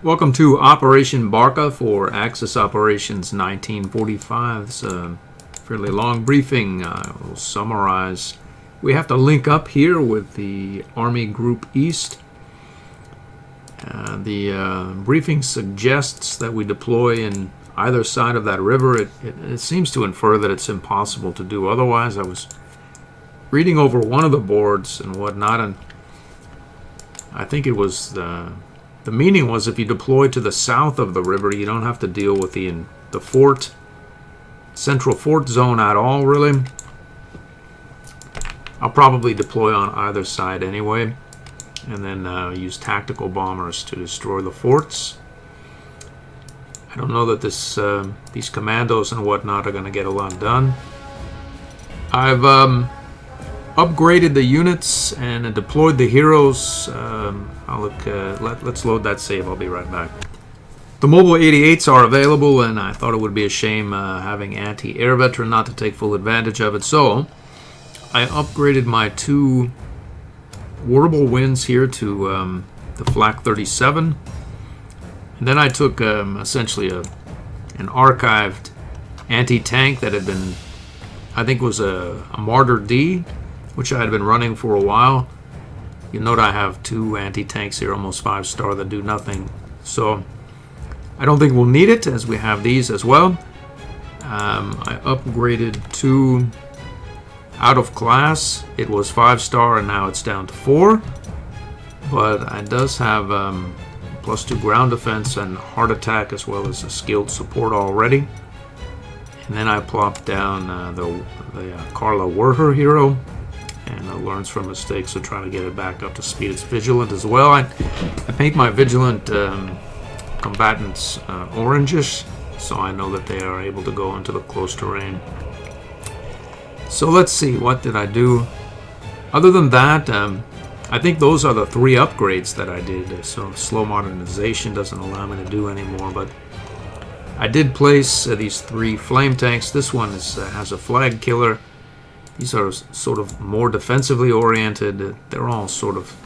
Welcome to Operation Barca for Axis Operations 1945. It's a fairly long briefing. I will summarize. We have to link up here with the Army Group East. The briefing suggests that we deploy in either side of that river. It seems to infer that it's impossible to do otherwise. I was reading over one of the boards and whatnot, and I think it was the meaning was if you deploy to the south of the river, you don't have to deal with the central fort zone at all, really. I'll probably deploy on either side anyway, and then use tactical bombers to destroy the forts. I don't know that these commandos and whatnot are going to get a lot done. I've upgraded the units and deployed the heroes. Let's load that save. I'll be right back. The Mobile 88s are available, and I thought it would be a shame having anti-air veteran not to take full advantage of it. So I upgraded my two Warble winds here to the Flak 37, and then I took essentially an archived anti-tank that had been, I think, was a Martyr D, which I had been running for a while. You note I have two anti-tanks here, almost 5-star, that do nothing. So I don't think we'll need it, as we have these as well. I upgraded two out of class. It was 5-star, and now it's down to 4. But it does have +2 ground defense and heart attack, as well as a skilled support already. And then I plopped down the Carla Werher hero, and learns from mistakes, so trying to get it back up to speed. It's vigilant as well. I paint my vigilant combatants orangish, so I know that they are able to go into the close terrain. So let's see, what did I do? Other than that, I think those are the 3 upgrades that I did. So slow modernization doesn't allow me to do anymore, but I did place these 3 flame tanks. This one has a flag killer. These are sort of more defensively oriented. They're all sort of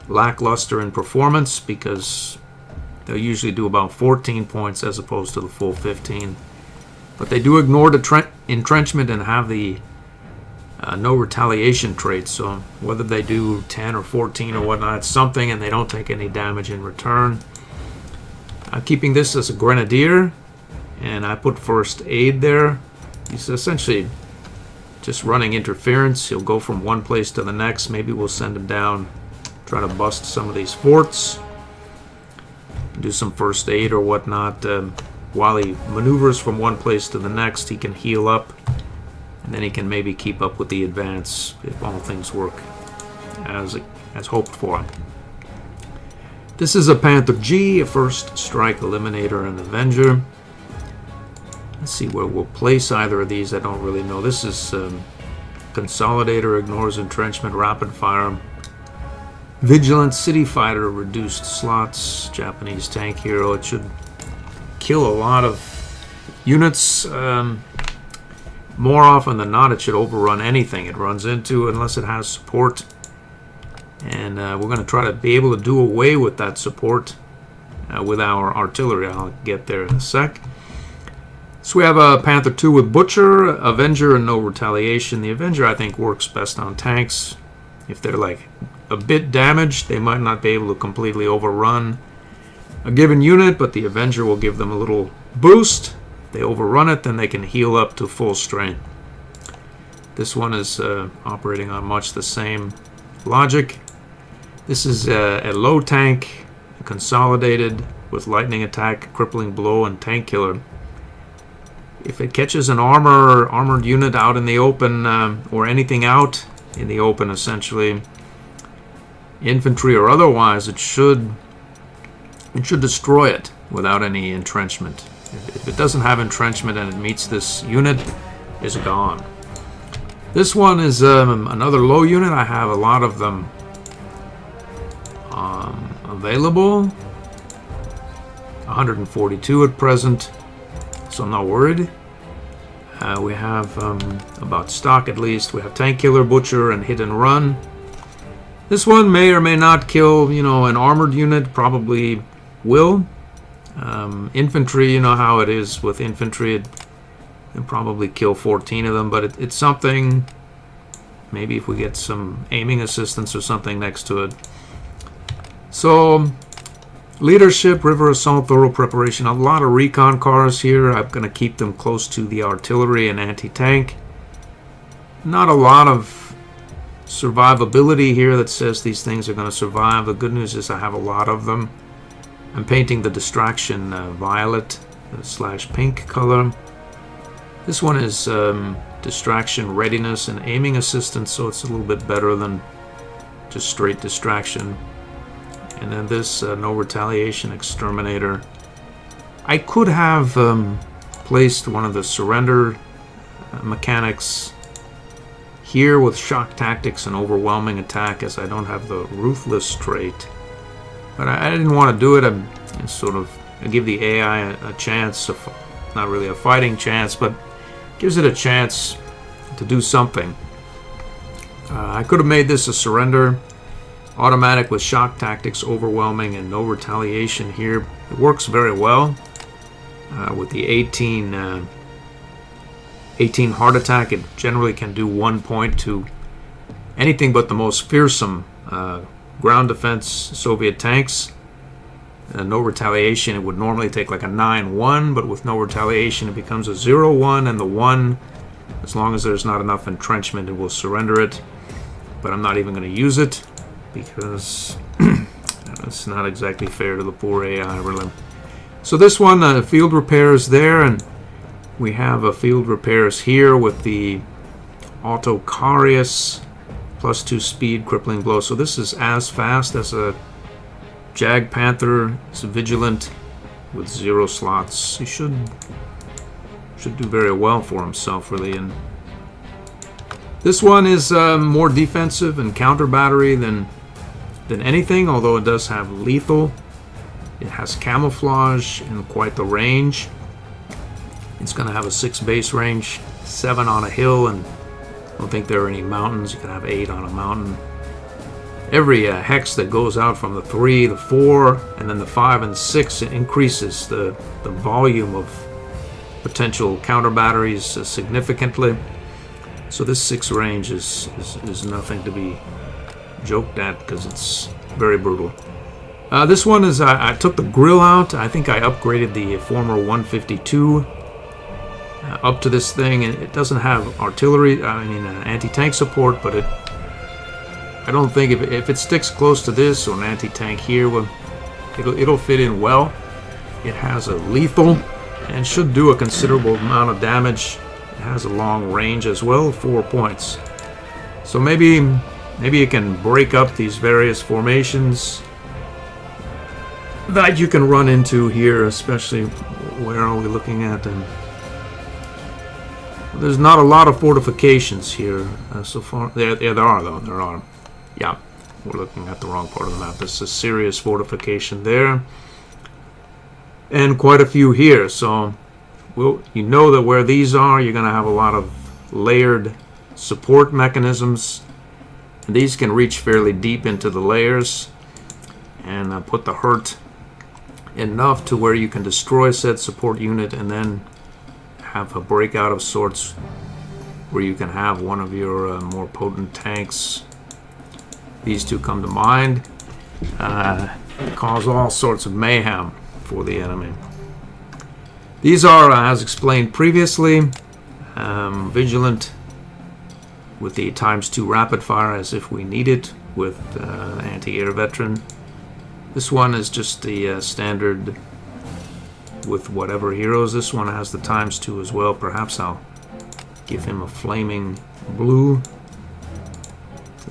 lackluster in performance because they'll usually do about 14 points as opposed to the full 15. But they do ignore the entrenchment and have the no retaliation trait. So whether they do 10 or 14 or whatnot, it's something, and they don't take any damage in return. I'm keeping this as a grenadier, and I put first aid there. He's essentially just running interference. He'll go from one place to the next. Maybe we'll send him down, try to bust some of these forts, do some first aid or whatnot. While he maneuvers from one place to the next, he can heal up, and then he can maybe keep up with the advance if all things work as hoped for. This is a Panther G, a first strike eliminator and Avenger. Let's see where we'll place either of these. I don't really know. This is Consolidator, ignores entrenchment, rapid fire. Vigilant City Fighter, reduced slots. Japanese tank hero. It should kill a lot of units. More often than not, it should overrun anything it runs into unless it has support. And we're going to try to be able to do away with that support with our artillery. I'll get there in a sec. So we have a Panther 2 with Butcher, Avenger, and no retaliation. The Avenger, I think, works best on tanks. If they're like a bit damaged, they might not be able to completely overrun a given unit, but the Avenger will give them a little boost. If they overrun it, then they can heal up to full strength. This one is operating on much the same logic. This is a low tank, consolidated with lightning attack, crippling blow, and tank killer. If it catches an armored unit out in the open, or anything out in the open, essentially, infantry or otherwise, it should destroy it without any entrenchment. If it doesn't have entrenchment and it meets this unit, it's gone. This one is another low unit. I have a lot of them available. 142 at present, so I'm not worried. We have about stock at least. We have Tank Killer, Butcher, and Hit and Run. This one may or may not kill, an armored unit. Probably will. Infantry, you know how it is with infantry. It'd probably kill 14 of them, but it's something. Maybe if we get some aiming assistance or something next to it. So, leadership, river assault, thorough preparation. A lot of recon cars here. I'm going to keep them close to the artillery and anti-tank. Not a lot of survivability here that says these things are going to survive. The good news is I have a lot of them. I'm painting the distraction violet / pink color. This one is distraction readiness and aiming assistance, so it's a little bit better than just straight distraction. And then this no retaliation exterminator. I could have placed one of the surrender mechanics here with shock tactics and overwhelming attack, as I don't have the ruthless trait. But I didn't want to do it. I give the AI a chance, not really a fighting chance, but gives it a chance to do something. I could have made this a surrender. Automatic with shock tactics, overwhelming, and no retaliation here. It works very well. With the 18 heart attack, it generally can do 1 point to anything but the most fearsome ground defense Soviet tanks. No retaliation, it would normally take like a 9-1, but with no retaliation it becomes a 0-1, and the 1, as long as there's not enough entrenchment, it will surrender it. But I'm not even going to use it, because it's not exactly fair to the poor AI, really. So this one, field repairs there, and we have a field repairs here with the Autocarius, +2 speed, crippling blow. So this is as fast as a Jag Panther. It's vigilant with 0 slots. He should do very well for himself, really. And this one is more defensive and counter battery than anything, although it does have lethal. It has camouflage and quite the range. It's going to have a 6 base range, 7 on a hill, and I don't think there are any mountains. You can have 8 on a mountain. Every hex that goes out from the 3, the 4, and then the 5 and 6, it increases the volume of potential counter batteries significantly. So this 6 range is nothing to be joked at, because it's very brutal. This one is, I took the grill out. I think I upgraded the former 152 up to this thing, and it doesn't have artillery, anti-tank support, but I don't think if it sticks close to this or an anti-tank here, well, it'll fit in well. It has a lethal and should do a considerable amount of damage. It has a long range as well, 4 points. So maybe you can break up these various formations that you can run into here, especially where are we looking at? And there's not a lot of fortifications here so far. There are, though. There are. Yeah, we're looking at the wrong part of the map. There's a serious fortification there, and quite a few here. So, you know that where these are, you're going to have a lot of layered support mechanisms. And these can reach fairly deep into the layers and put the hurt enough to where you can destroy said support unit and then have a breakout of sorts where you can have one of your more potent tanks. These two come to mind. Cause all sorts of mayhem for the enemy. These are, as explained previously, vigilant with the ×2 rapid fire as if we need it with anti-air veteran. This one is just the standard with whatever heroes. This one has the ×2 as well. Perhaps I'll give him a flaming blue.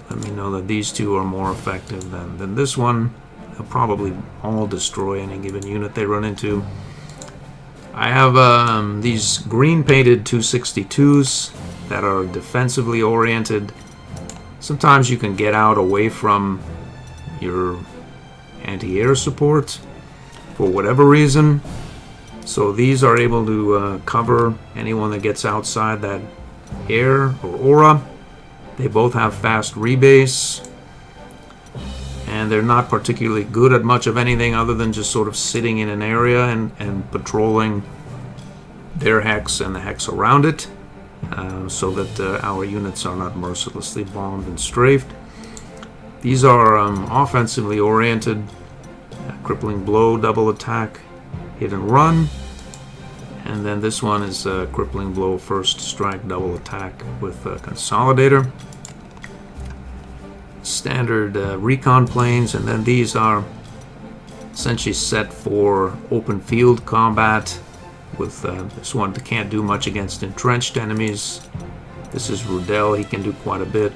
Let me know that these two are more effective than this one. They'll probably all destroy any given unit they run into. I have these green painted 262s that are defensively oriented. Sometimes you can get out away from your anti-air support for whatever reason. So these are able to cover anyone that gets outside that air or aura. They both have fast rebase. And and they're not particularly good at much of anything other than just sort of sitting in an area and patrolling their hex and the hex around it, so that our units are not mercilessly bombed and strafed. These are offensively oriented, crippling blow, double attack, hit and run. And then this one is crippling blow, first strike, double attack with consolidator. Standard recon planes, and then these are essentially set for open field combat. With this one that can't do much against entrenched enemies. This is Rudel, he can do quite a bit.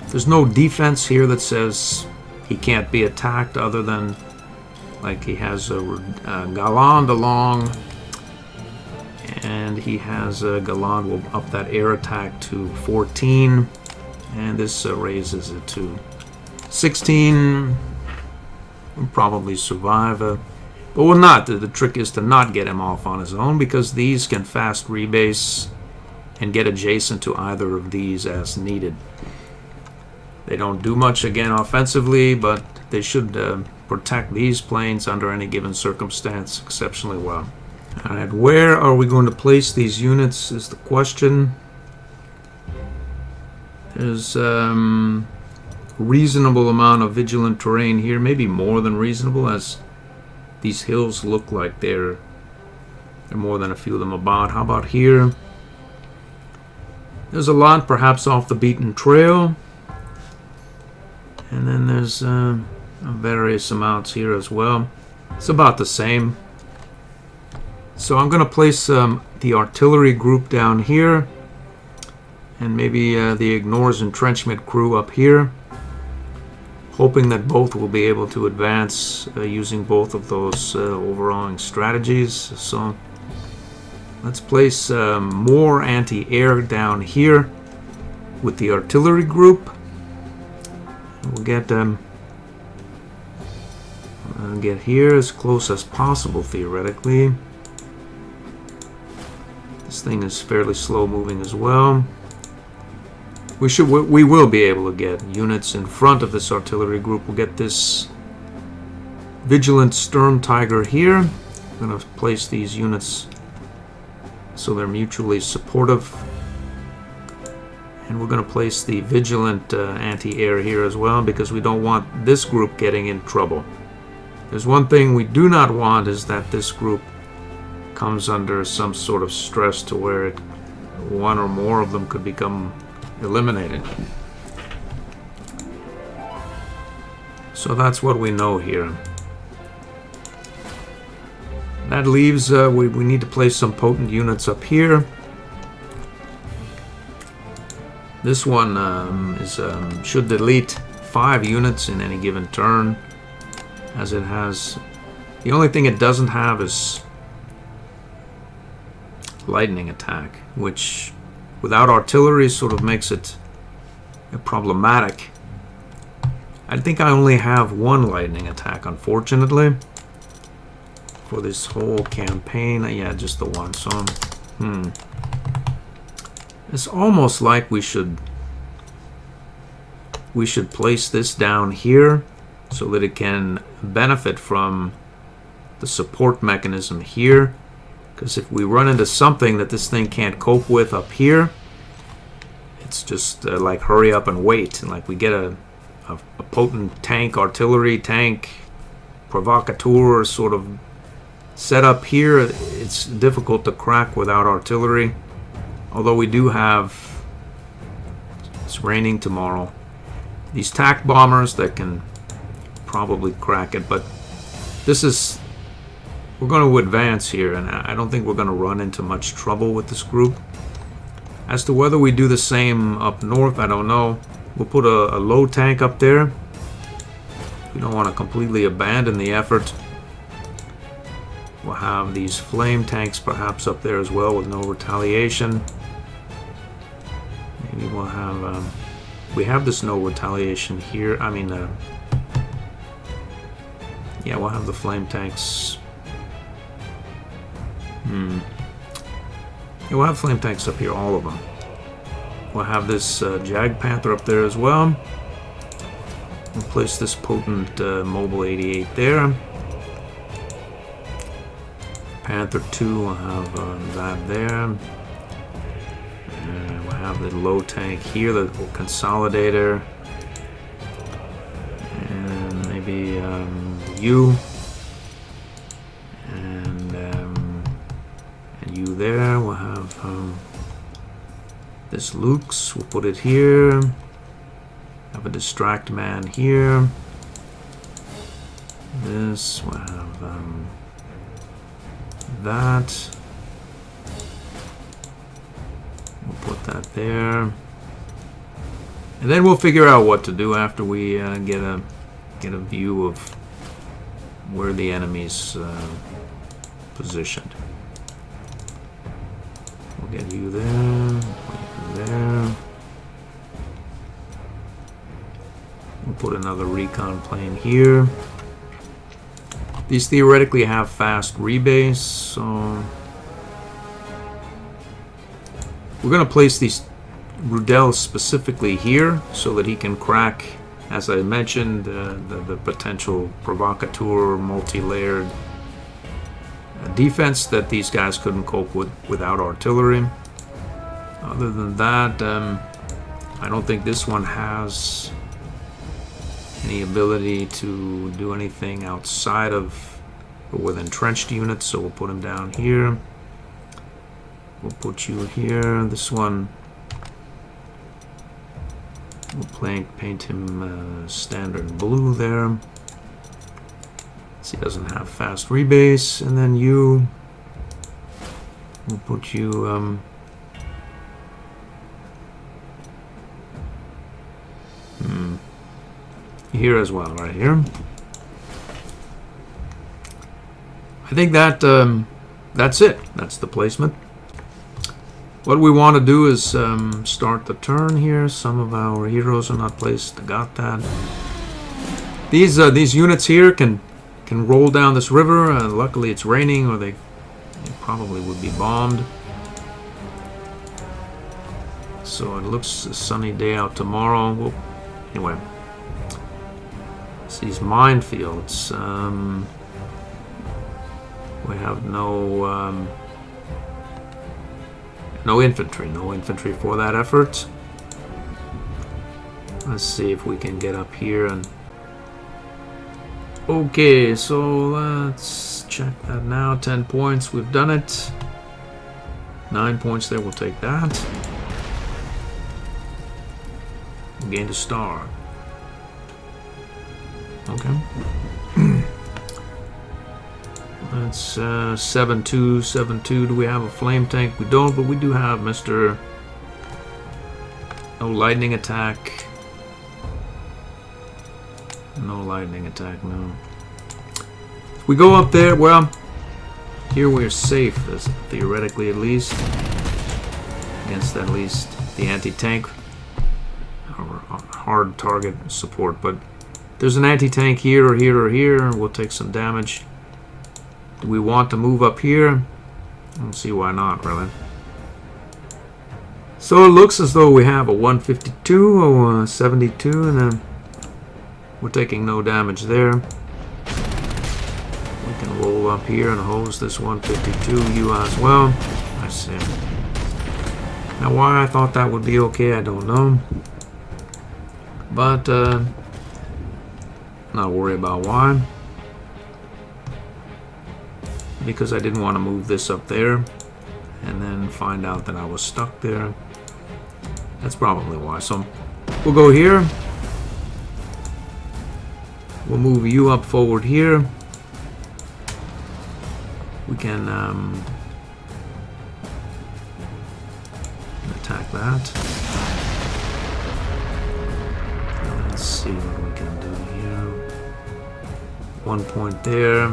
There's no defense here that says he can't be attacked, other than like he has a Galland along, and he has a Galland will up that air attack to 14, and this raises it to 16. Will probably survive. But will not. The trick is to not get him off on his own, because these can fast rebase and get adjacent to either of these as needed. They don't do much again offensively, but they should protect these planes under any given circumstance exceptionally well. Alright, where are we going to place these units is the question. There's reasonable amount of vigilant terrain here, maybe more than reasonable, as these hills look like there are more than a few of them about. How about here? There's a lot perhaps off the beaten trail, and then there's various amounts here as well. It's about the same. So I'm going to place the artillery group down here, and maybe the ignores entrenchment crew up here, hoping that both will be able to advance using both of those overawing strategies. So let's place more anti-air down here with the artillery group. We'll get here as close as possible theoretically. This thing is fairly slow moving as well. We will be able to get units in front of this artillery group. We'll get this Vigilant Sturm Tiger here. I'm going to place these units so they're mutually supportive. And we're going to place the Vigilant anti-air here as well, because we don't want this group getting in trouble. There's one thing we do not want, is that this group comes under some sort of stress to where one or more of them could become eliminated. So that's what we know here. That leaves we need to place some potent units up here. This one should delete 5 units in any given turn, as it has. The only thing it doesn't have is lightning attack, which without artillery sort of makes it problematic. I think I only have 1 lightning attack, unfortunately, for this whole campaign. Yeah, just the 1. So, it's almost like we should place this down here so that it can benefit from the support mechanism here. Because if we run into something that this thing can't cope with up here, it's just like hurry up and wait. And like we get a potent tank, artillery tank, provocateur sort of set up here. It's difficult to crack without artillery. Although we do have, it's raining tomorrow, these tac bombers that can probably crack it. But this is, we're going to advance here, and I don't think we're going to run into much trouble with this group. As to whether we do the same up north, I don't know. We'll put a low tank up there. We don't want to completely abandon the effort. We'll have these flame tanks perhaps up there as well with no retaliation. Maybe we'll have... we have this no retaliation here. I mean, yeah, we'll have the flame tanks. Yeah, we'll have flame tanks up here, all of them. We'll have this Jag Panther up there as well. We'll place this potent Mobile 88 there. Panther 2 will have that there. We'll have the low tank here, the consolidator. And maybe you. And you there. We'll have this Luke's. We'll put it here. Have a distract man here. This. We'll have that. We'll put that there. And then we'll figure out what to do after we get a view of where the enemy's positioned. We'll get you there, put you there. We'll put another recon plane here. These theoretically have fast rebase, so we're going to place these Rudels specifically here so that he can crack, as I mentioned, the potential provocateur multi-layered defense that these guys couldn't cope with without artillery. Other than that, I don't think this one has any ability to do anything outside of or with entrenched units, so we'll put him down here. We'll put you here. This one, we'll paint him standard blue there. So he doesn't have fast rebase. And then you, we'll put you here as well, right here. I think that that's it. That's the placement. What we want to do is start the turn here. Some of our heroes are not placed. Got that. These units here can roll down this river. Luckily, it's raining, or they probably would be bombed. So it looks a sunny day out tomorrow. Well, anyway, it's these minefields. We have no infantry for that effort. Let's see if we can get up here and. Okay, so let's check that now. 10 points, we've done it. 9 points there, we'll take that. We gained a star. Okay. That's 7-2, 7-2. Do we have a flame tank? We don't, but we do have Mr. No lightning attack. No lightning attack, no. We go up there, well, here we're safe, theoretically at least. Against at least the anti-tank. Or hard target support, but there's an anti-tank here or here or here, and we'll take some damage. Do we want to move up here? I don't see why not, really. So it looks as though we have a 152 or a 72, and then we're taking no damage there. We can roll up here and hose this 152 you as well. I see. Now why I thought that would be okay, I don't know. But not worry about why. Because I didn't want to move this up there and then find out that I was stuck there. That's probably why. So we'll go here. We'll move you up forward here. We can attack that. Let's see what we can do here. 1 point there.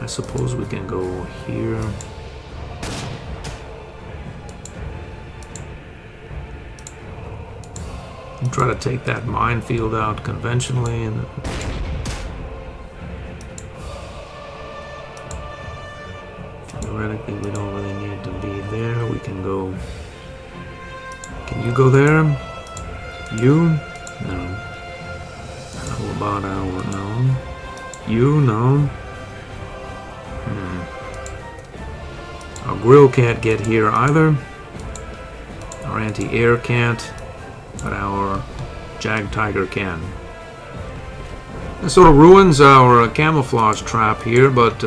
I suppose we can go here. And try to take that minefield out conventionally. And theoretically, we don't really need to be there. We can go. Can you go there? You? No. How about our... No. You? No. Our grill can't get here either. Our anti-air can't. But our Jag Tiger can. This sort of ruins our camouflage trap here, but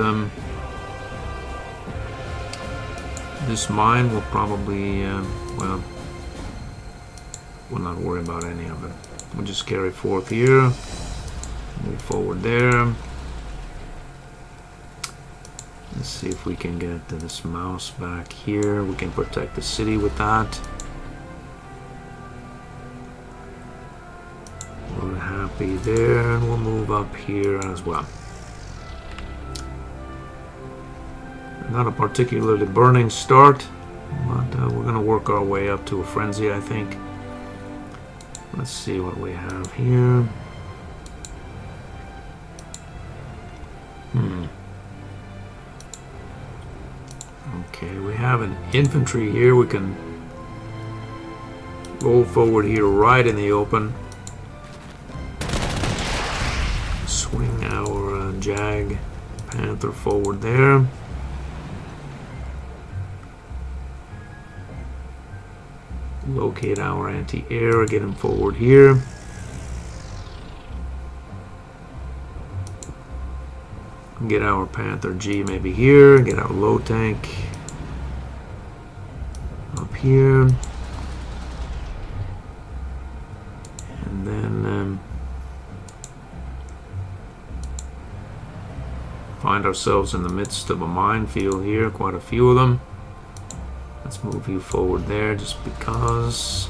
this mine will probably, well, we'll not worry about any of it. We'll just carry forth here, move forward there. Let's see if we can get this mouse back here. We can protect the city with that. We're happy there, and we'll move up here as well. Not a particularly burning start, but we're going to work our way up to a frenzy, I think. Let's see what we have here. Okay, we have an infantry here. We can roll forward here right in the open. Swing our Jag Panther forward there. Locate our anti-air, get him forward here. Get our Panther G maybe here. Get our low tank up here. And then find ourselves in the midst of a minefield here, quite a few of them. Let's move you forward there just because.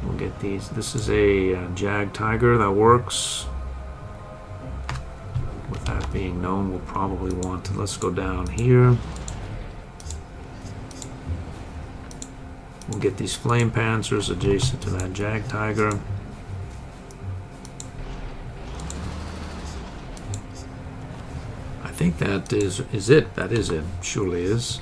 We'll get these. This is a Jag Tiger that works. With that being known, we'll probably want to, let's go down here. We'll get these Flame Panzers adjacent to that Jag Tiger. I think that is it. That is it. Surely is.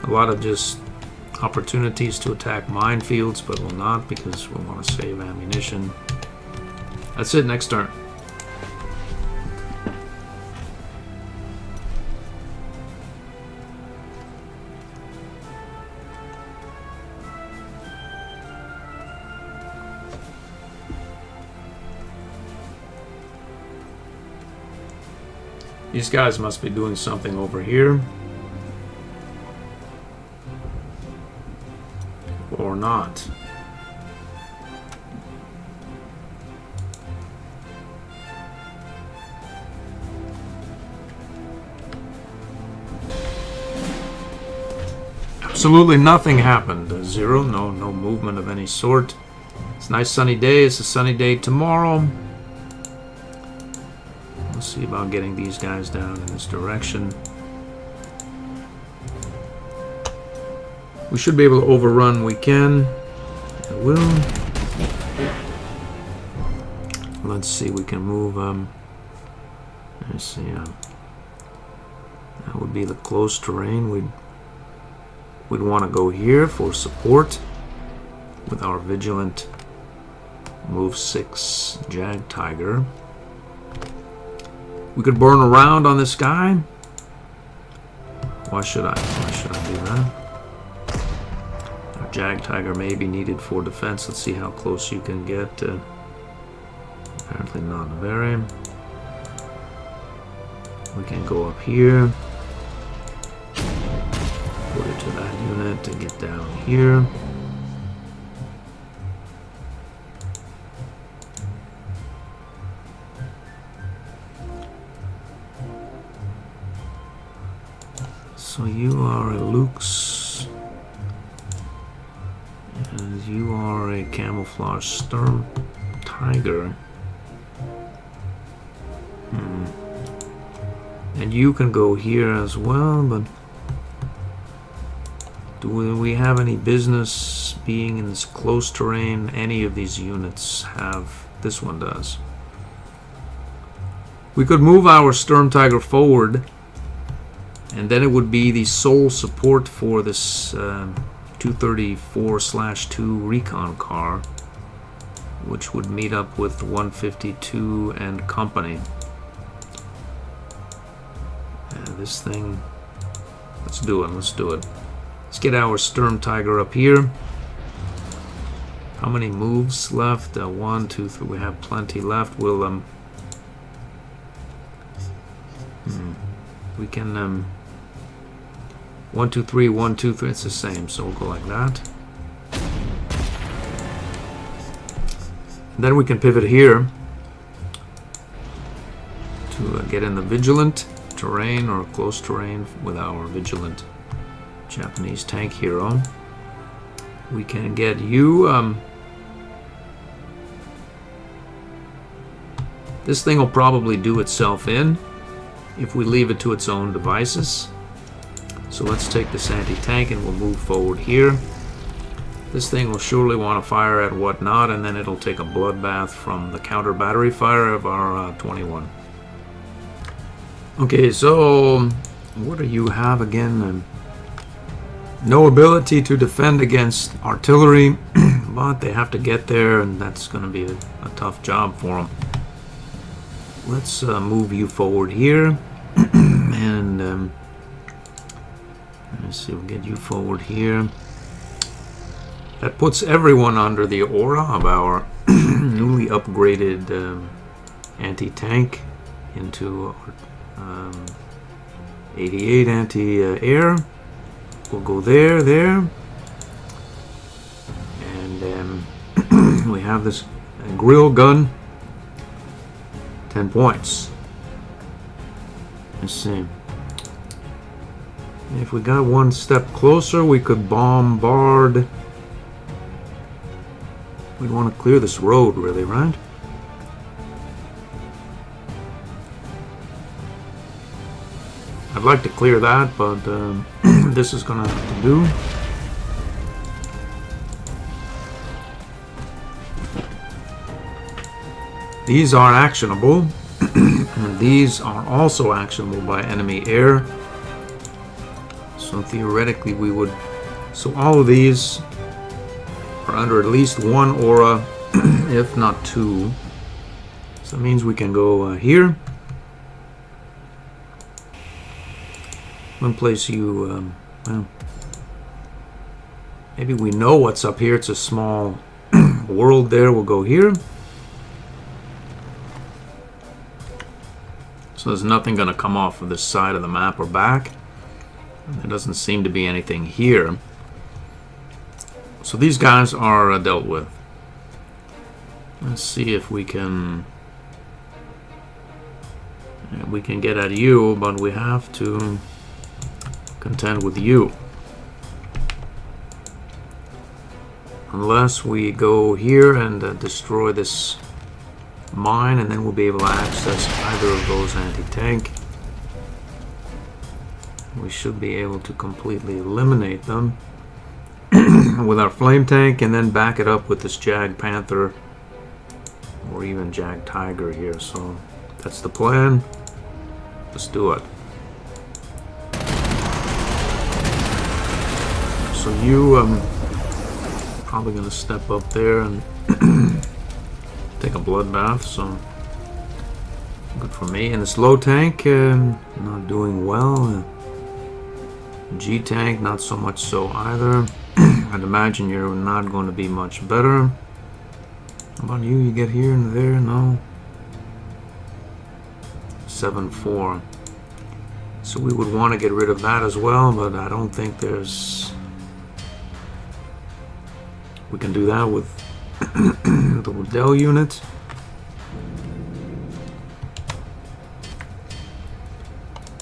A lot of just opportunities to attack minefields, but will not because we want to save ammunition. That's it. Next turn. These guys must be doing something over here. Or not. Absolutely nothing happened. Zero, no movement of any sort. It's a nice sunny day. It's a sunny day tomorrow. We'll see about getting these guys down in this direction. We should be able to overrun. We can. I will. Let's see. We can move. Let's see. That would be the close terrain. We'd want to go here for support with our vigilant move 6 Jag Tiger. We could burn around on this guy. Why should I do that? Our Jag Tiger may be needed for defense. Let's see how close you can get. Apparently not very. We can go up here. Put it to that unit and get down here. So you are a Luke's, and you are a camouflage Storm Tiger. And you can go here as well, but do we have any business being in this close terrain? Any of these units have. This one does. We could move our Sturm Tiger forward, and then it would be the sole support for this 234/2 recon car, which would meet up with 152 and company. This thing, let's do it. Let's get our Sturm Tiger up here. How many moves left? 1, 2, 3. We have plenty left. We'll we can 1, 2, 3, 1, 2, 3. It's the same, so we'll go like that. And then we can pivot here to get in the vigilant terrain or close terrain with our vigilant Japanese tank hero. We can get you. This thing will probably do itself in if we leave it to its own devices. So let's take this anti-tank and we'll move forward here. This thing will surely want to fire at whatnot, and then it'll take a bloodbath from the counter battery fire of our 21. Okay, so what do you have again? No ability to defend against artillery, but they have to get there, and that's going to be a tough job for them. Let's move you forward here, and let's see, we'll get you forward here. That puts everyone under the aura of our newly upgraded anti-tank into 88 anti-air. We'll go there, and we have this grill gun. 10 points. Let's see. If we got one step closer, we could bombard. We'd want to clear this road, really, right? I'd like to clear that, but this is gonna have to do. These are actionable. These are also actionable by enemy air. So theoretically we would... So all of these are under at least one aura, if not two. So that means we can go here. One place you... well, maybe we know what's up here. It's a small world there. We'll go here. So there's nothing going to come off of this side of the map or back. There doesn't seem to be anything here. So these guys are dealt with. Let's see if we can... we can get at you, but we have to contend with you. Unless we go here and destroy this mine, and then we'll be able to access either of those anti-tank. We should be able to completely eliminate them with our flame tank, and then back it up with this Jag Panther or even Jag Tiger here. So that's the plan. Let's do it. So you probably gonna step up there and take a bloodbath, so good for me. And this low tank, not doing well. G tank, not so much so either. I'd imagine you're not going to be much better. How about you? You get here and there? No. 7-4. So we would want to get rid of that as well, but I don't think there's... We can do that with the Waddell unit.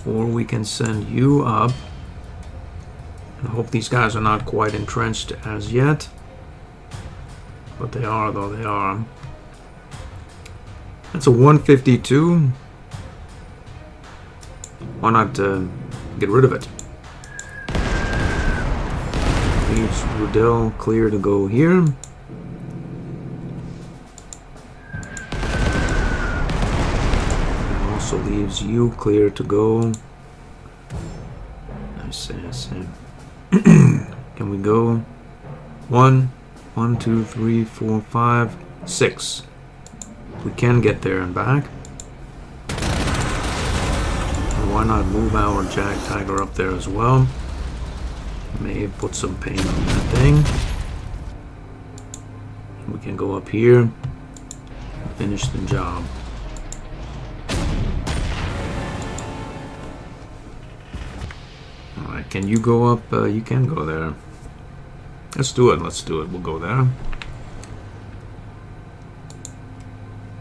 Or we can send you up. I hope these guys are not quite entrenched as yet. But they are, though, they are. That's a 152. Why not get rid of it? Leaves Waddell clear to go here. also leaves you clear to go. I see. Can we go? 1, 2, 3, 4, 5, 6. We can get there and back. Why not move our Jag Tiger up there as well? May put some pain on that thing. We can go up here and finish the job. Alright, can you go up? You can go there. Let's do it. We'll go there.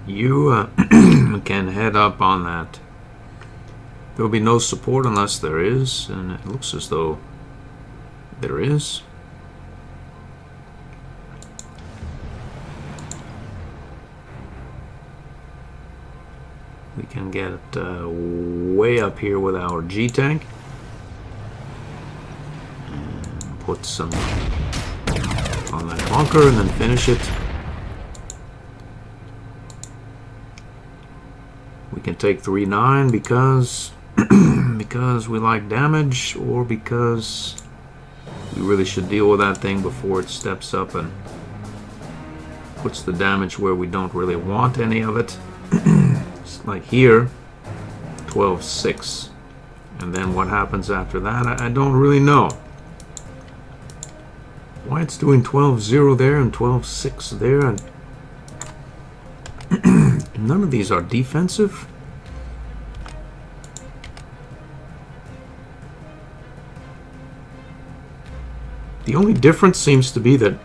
You can head up on that. There will be no support unless there is, and it looks as though there is. We can get way up here with our G-Tank. And put some on that bunker and then finish it. We can take 3-9 because because we like damage, or because we really should deal with that thing before it steps up and puts the damage where we don't really want any of it. Like here, 12-6. And then what happens after that, I don't really know. Why it's doing 12-0 there and 12-6 there. And none of these are defensive. The only difference seems to be that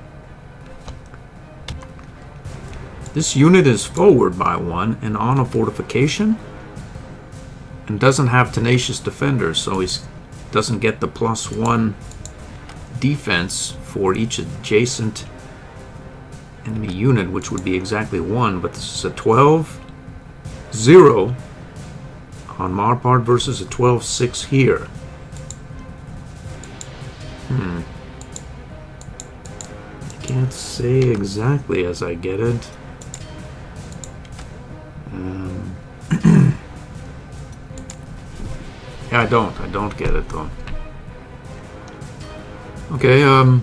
this unit is forward by 1 and on a fortification and doesn't have tenacious defenders, so he doesn't get the +1 defense for each adjacent enemy unit, which would be exactly 1, but this is a 12-0 on Marpart versus a 12-6 here. I can't say exactly as I get it. Yeah, I don't get it though. Okay, I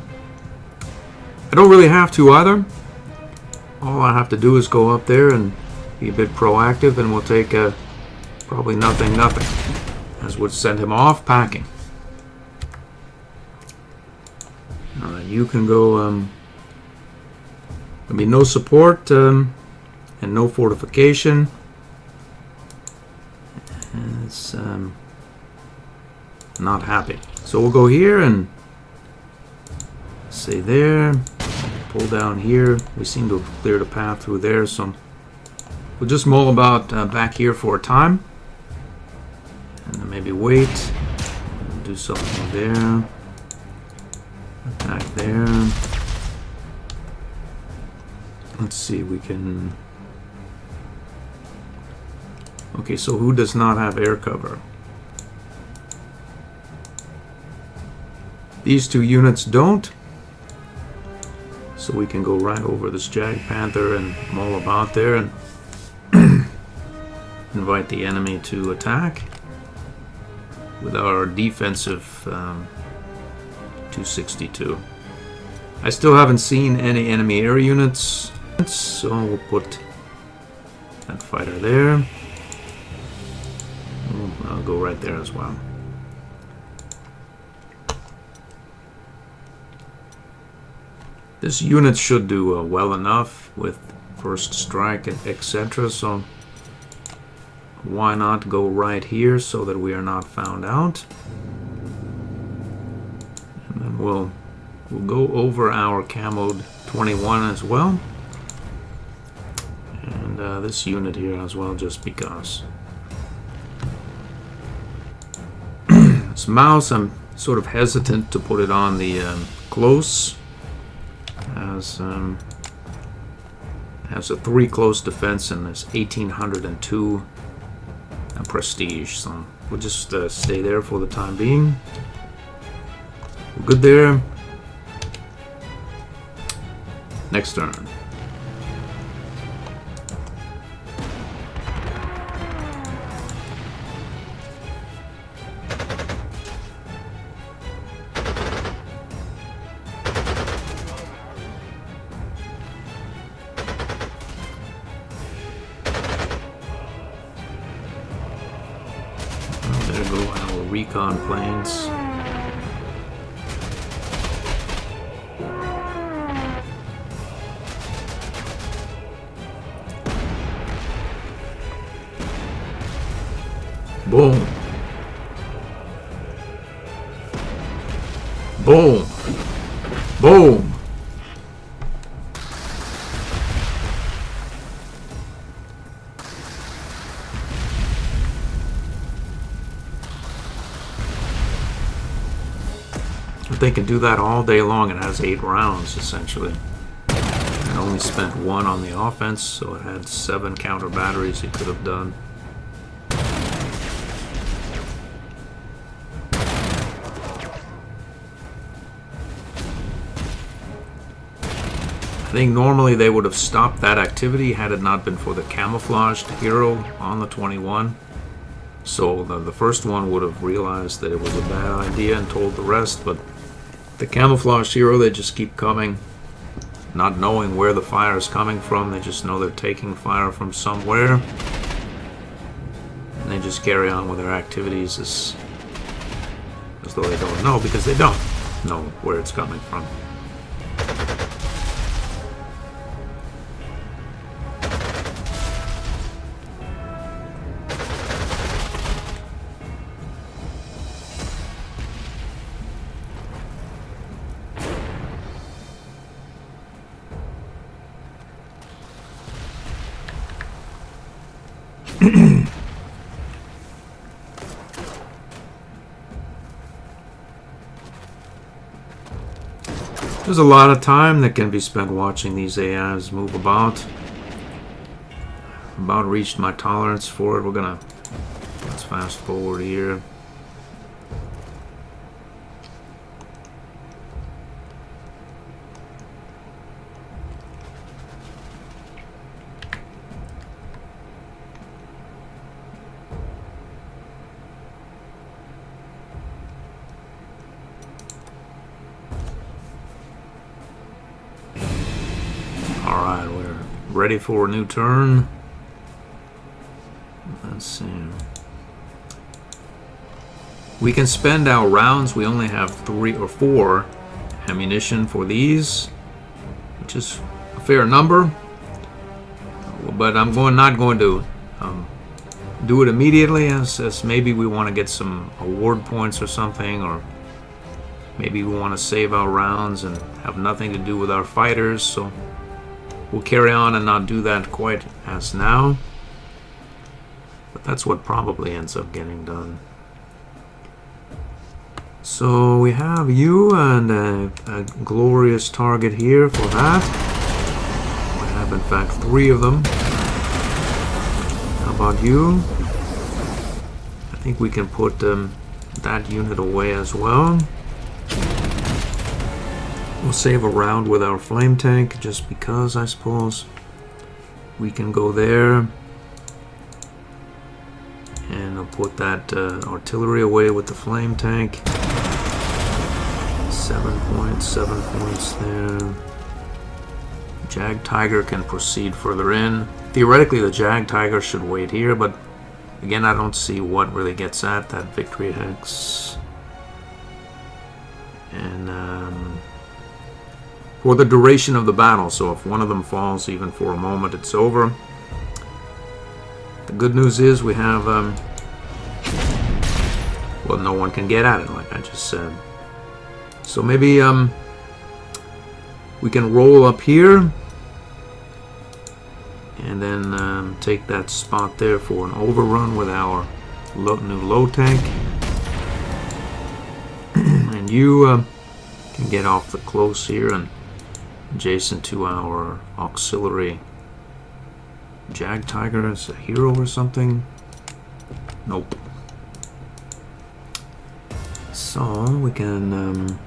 don't really have to either. All I have to do is go up there and be a bit proactive, and we'll take probably nothing, as would send him off packing. Alright, you can go, there'll be no support and no fortification. It's not happy. So we'll go here and stay there. Pull down here. We seem to have cleared a path through there, so we'll just mull about back here for a time, and then maybe wait. Do something there. Attack there. Let's see. We can. Okay, so who does not have air cover? These two units don't. So we can go right over this Jag Panther and mull about there and invite the enemy to attack with our defensive 262. I still haven't seen any enemy air units, so we'll put that fighter there. I'll go right there as well. This unit should do well enough with first strike, etc. So why not go right here so that we are not found out? And then we'll go over our camoed 21 as well, and this unit here as well, just because. This mouse, I'm sort of hesitant to put it on the close. Has a 3 close defense and there's 1802 prestige, so we'll just stay there for the time being. We're good there. Next turn. recon planes. Boom. Boom. Boom. They can do that all day long. It has 8 rounds, essentially. It only spent 1 on the offense, so it had 7 counter batteries it could have done. I think normally they would have stopped that activity had it not been for the camouflaged hero on the 21. So the first one would have realized that it was a bad idea and told the rest, but the camouflaged hero, they just keep coming, not knowing where the fire is coming from. They just know they're taking fire from somewhere, and they just carry on with their activities as though they don't know, because they don't know where it's coming from. There's a lot of time that can be spent watching these AIs move about. About reached my tolerance for it. Let's fast forward here. Alright, we're ready for a new turn. Let's see. We can spend our rounds. We only have 3 or 4 ammunition for these, which is a fair number. But I'm not going to do it immediately, as maybe we want to get some award points or something, or maybe we want to save our rounds and have nothing to do with our fighters. So we'll carry on and not do that quite as now. But that's what probably ends up getting done. So we have you and a glorious target here for that. We have in fact 3 of them. How about you? I think we can put that unit away as well. We'll save a round with our flame tank just because, I suppose. We can go there. And I'll put that artillery away with the flame tank. 7 points, 7 points there. Jag Tiger can proceed further in. Theoretically, the Jag Tiger should wait here, but again, I don't see what really gets at that victory hex. And for the duration of the battle, so if one of them falls even for a moment, it's over. The good news is we have, well, no one can get at it, like I just said. So maybe we can roll up here and then take that spot there for an overrun with our new low tank. And you can get off the close here and adjacent to our auxiliary. Jag Tiger is a hero or something? Nope. So we can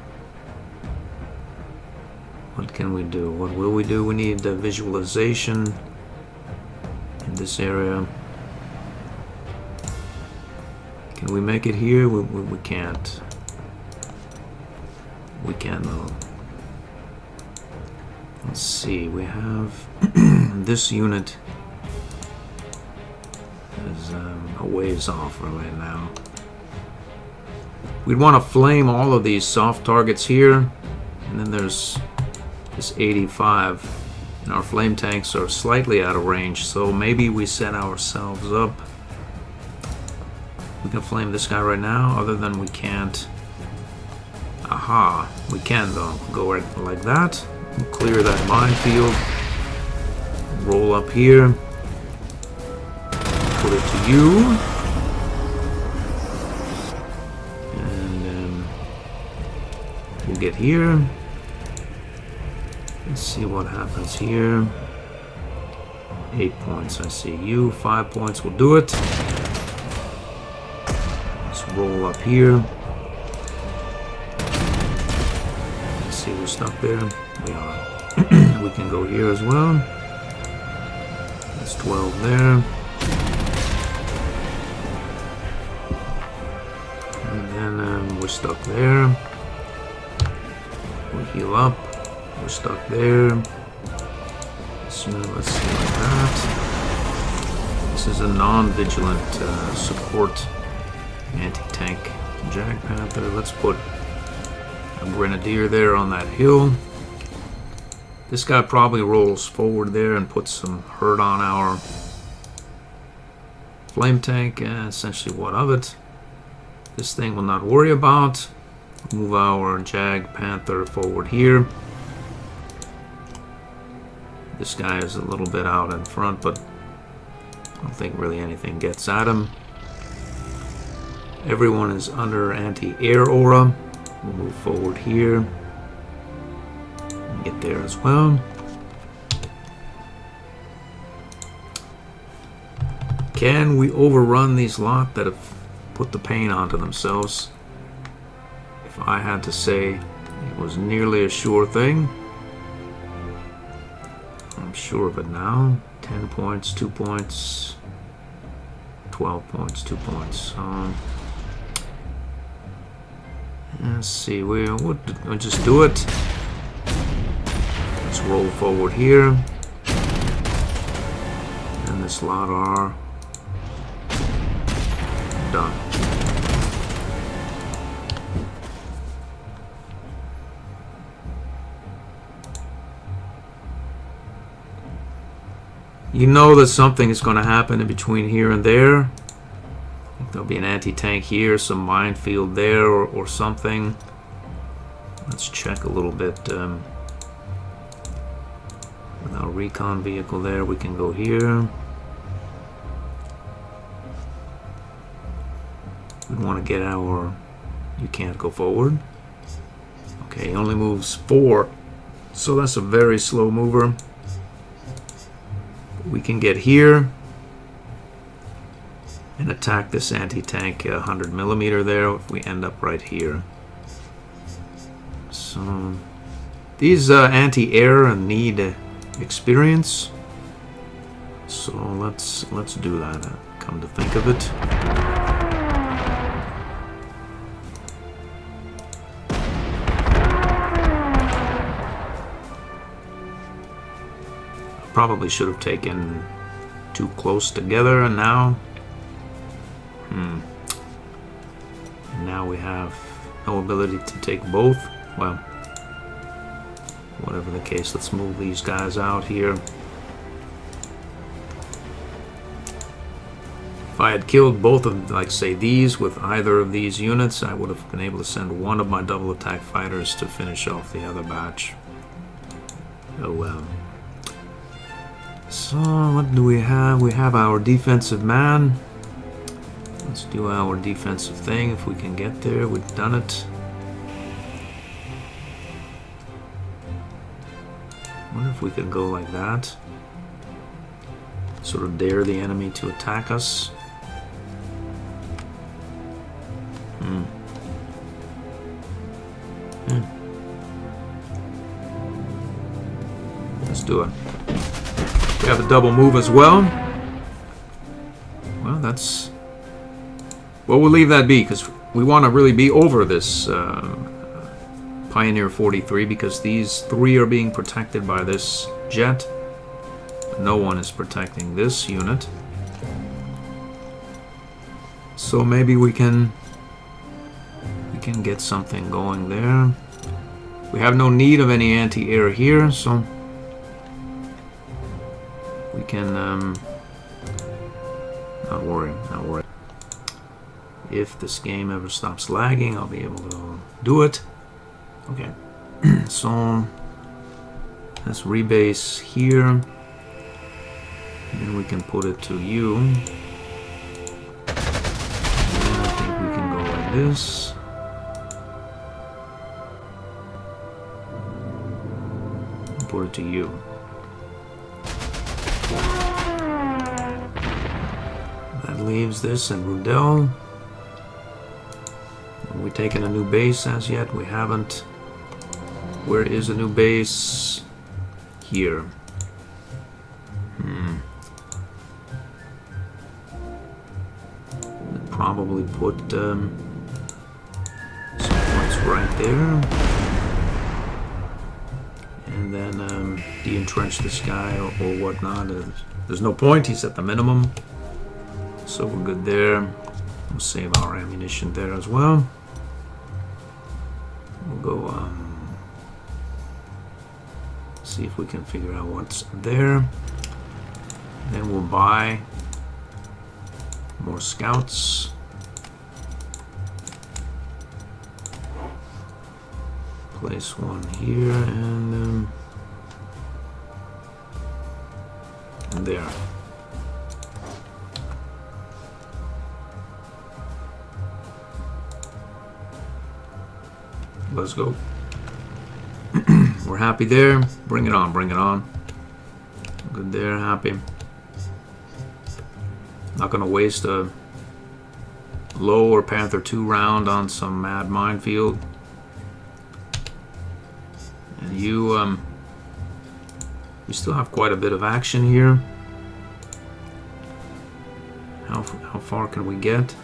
what can we do? What will we do? We need the visualization in this area. Can we make it here? We can't. We can though. Let's see, we have this unit is a ways off right now. We'd want to flame all of these soft targets here, and then there's this 85, and our flame tanks are slightly out of range, so maybe we set ourselves up. We can flame this guy right now, other than we can't. Aha, we can though. Go right like that, clear that minefield, roll up here, put it to you. We'll get here. Let's see what happens here. 8 points, I see you. 5 points will do it. Let's roll up here. Let's see, we're stuck there. We are. We can go here as well. That's 12 there. And then we're stuck there. We'll heal up. We're stuck there. So let's see like that. This is a non-vigilant support anti-tank Jag Panther. Let's put a Grenadier there on that hill. This guy probably rolls forward there and puts some hurt on our flame tank. Essentially what of it. This thing will not worry about. Move our Jag Panther forward here. This guy is a little bit out in front, but I don't think really anything gets at him. Everyone is under anti-air aura. We'll move forward here and get there as well. Can we overrun these lot that have put the pain onto themselves? If I had to say, it was nearly a sure thing. I'm sure of it now. 10 points, 2 points, 12 points, 2 points. Let's see, we'll just do it. Let's roll forward here. And this lot are done. You know that something is going to happen in between here and there. I think there'll be an anti-tank here, some minefield there, or something. Let's check a little bit. With our recon vehicle there, we can go here. We want to get our... You can't go forward. Okay, he only moves 4. So that's a very slow mover. We can get here and attack this anti-tank 100mm there if we end up right here. So these anti-air need experience. So let's do that. Come to think of it. Probably should have taken too close together, and now now we have no ability to take both. Well, whatever the case, let's move these guys out here. If I had killed both of, like say these, with either of these units, I would have been able to send one of my double attack fighters to finish off the other batch. Oh well. So, what do we have? We have our defensive man. Let's do our defensive thing if we can get there. We've done it. I wonder if we could go like that. Sort of dare the enemy to attack us. Let's do it. We have a double move as well. Well, that's... Well, we'll leave that be, because we want to really be over this Pioneer 43, because these 3 are being protected by this jet. No one is protecting this unit. So maybe we can can get something going there. We have no need of any anti-air here, so we can not worry. If this game ever stops lagging, I'll be able to do it. Okay, so let's rebase here, and then we can put it to you. And then I think we can go like this. And put it to you. That leaves this and Rudel. Are we taking a new base as yet? We haven't. Where is a new base? Here. Probably put some points right there. And then de-entrench this guy or whatnot. There's no point, he's at the minimum. So we're good there. We'll save our ammunition there as well. We'll go see if we can figure out what's there. Then we'll buy more scouts. Place one here and there. Let's go. We're happy there. Bring it on, bring it on. Good there, happy. Not gonna waste a low or Panther 2 round on some mad minefield. And you, we still have quite a bit of action here. How far can we get?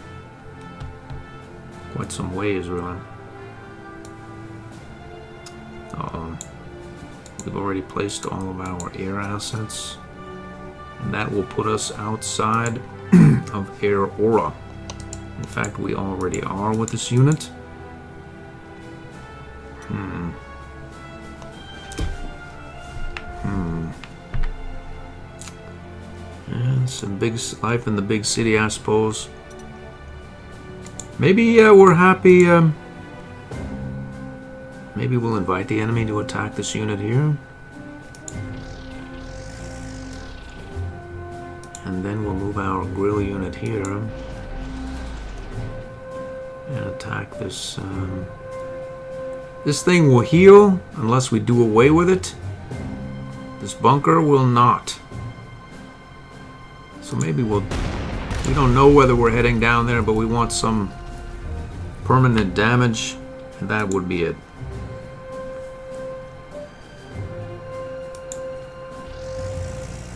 Quite some ways, really. We've already placed all of our air assets, and that will put us outside of air aura. In fact, we already are with this unit. Yeah, it's a big life in the big city, I suppose. Maybe we're happy. Maybe we'll invite the enemy to attack this unit here. And then we'll move our grill unit here and attack this. This thing will heal unless we do away with it. This bunker will not. So maybe we don't know whether we're heading down there, but we want some permanent damage, and that would be it.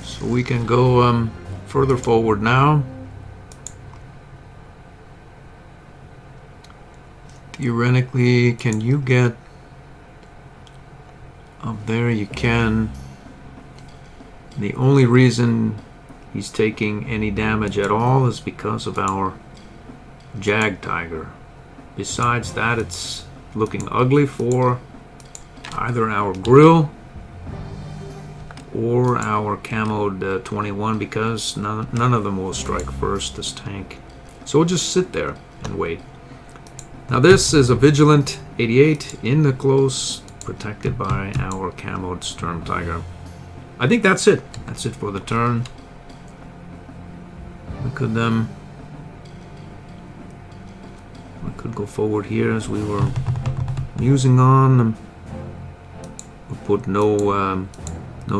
So we can go further forward now. Theoretically, can you get up there? You can. The only reason he's taking any damage at all is because of our Jag Tiger. Besides that, it's looking ugly for either our grill or our camoed 21, because none of them will strike first, this tank. So we'll just sit there and wait. Now this is a Vigilant 88 in the close, protected by our camoed Sturm Tiger. I think that's it. That's it for the turn. We could go forward here as we were musing on. We'll put no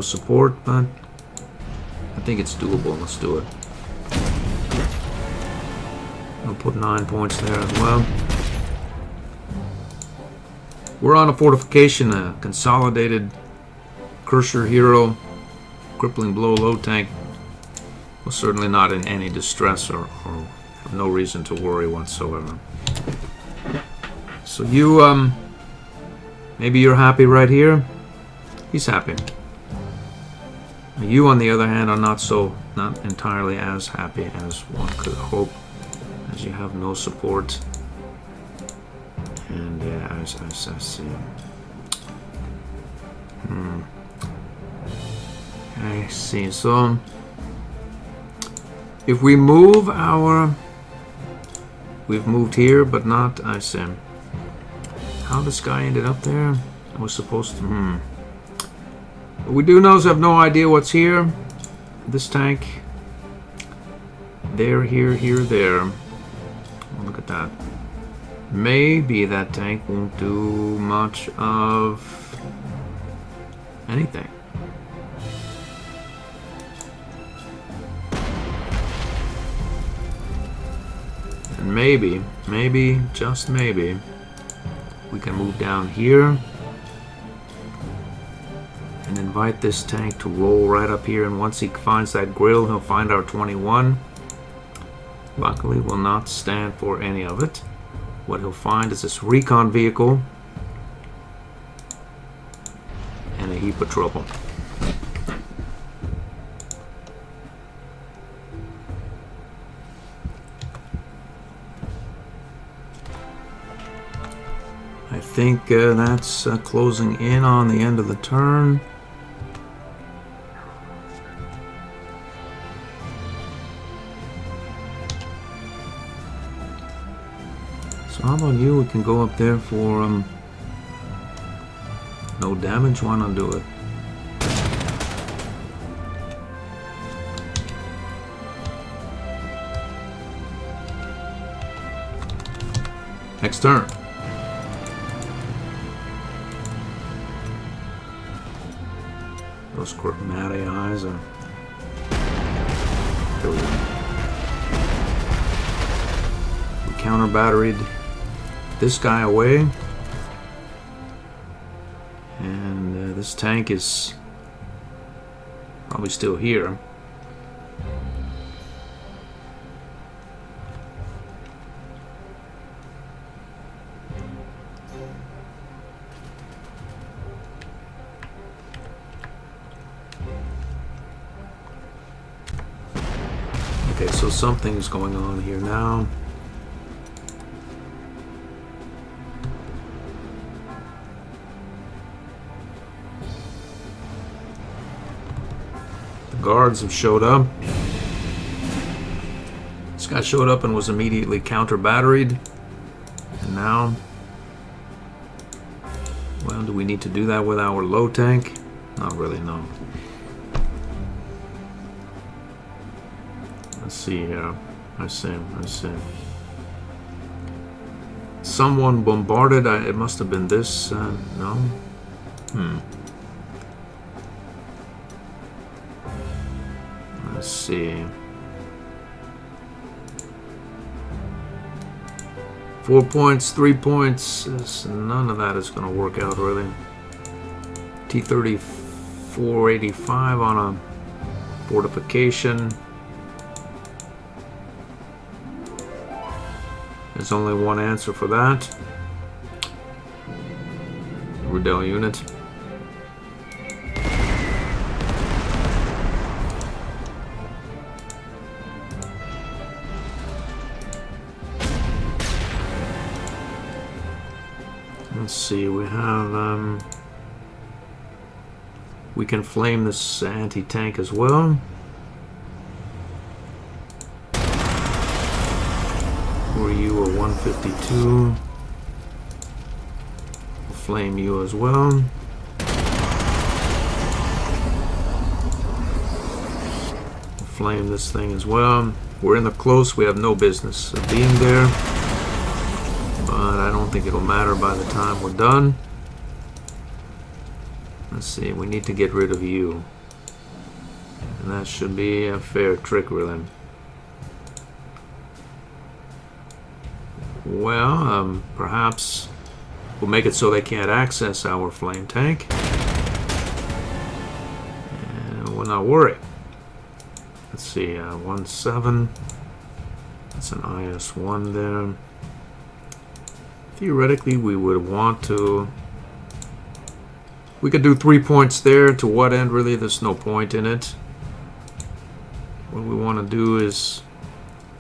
support, but I think it's doable. Let's do it. We'll put 9 points there as well. We're on a fortification, a consolidated Kersher Hero, crippling blow low tank. We're certainly not in any distress or no reason to worry whatsoever. So you, maybe you're happy right here. He's happy. You, on the other hand, are not entirely as happy as one could hope, as you have no support. And I see. I see. So if we move our, we've moved here, but not. I see. How this guy ended up there? I was supposed to. What we do know is I have no idea what's here. This tank. There, here, there. Oh, look at that. Maybe that tank won't do much of anything. And maybe, just maybe, we can move down here and invite this tank to roll right up here, and once he finds that grill, he'll find our 21. Luckily, will not stand for any of it. What he'll find is this recon vehicle and a heap of trouble. I think that's closing in on the end of the turn. So how about you? We can go up there for no damage. Why not do it? Next turn. Those Corp eyes are. There we go. We counter batteried this guy away, and this tank is probably still here. Okay, so something's going on here now. Guards have showed up. This guy showed up and was immediately counter-batteried. And now, well, do we need to do that with our low tank? Not really, no. Let's see here. I see. Someone bombarded. It must have been this. No? Let's see. 4 points, 3 points. None of that is going to work out really. T-3485 on a fortification. There's only one answer for that. Rudel unit. Let's see, we have, we can flame this anti-tank as well. Who are you, a 152? We'll flame you as well. We'll flame this thing as well. We're in the close, we have no business of being there. But I don't think it'll matter by the time we're done. Let's see, we need to get rid of you. And that should be a fair trick, really. Well, perhaps we'll make it so they can't access our flame tank. And we'll not worry. Let's see, 1-7. That's an IS-1 there. Theoretically, we would want to... We could do 3 points there. To what end, really? There's no point in it. What we want to do is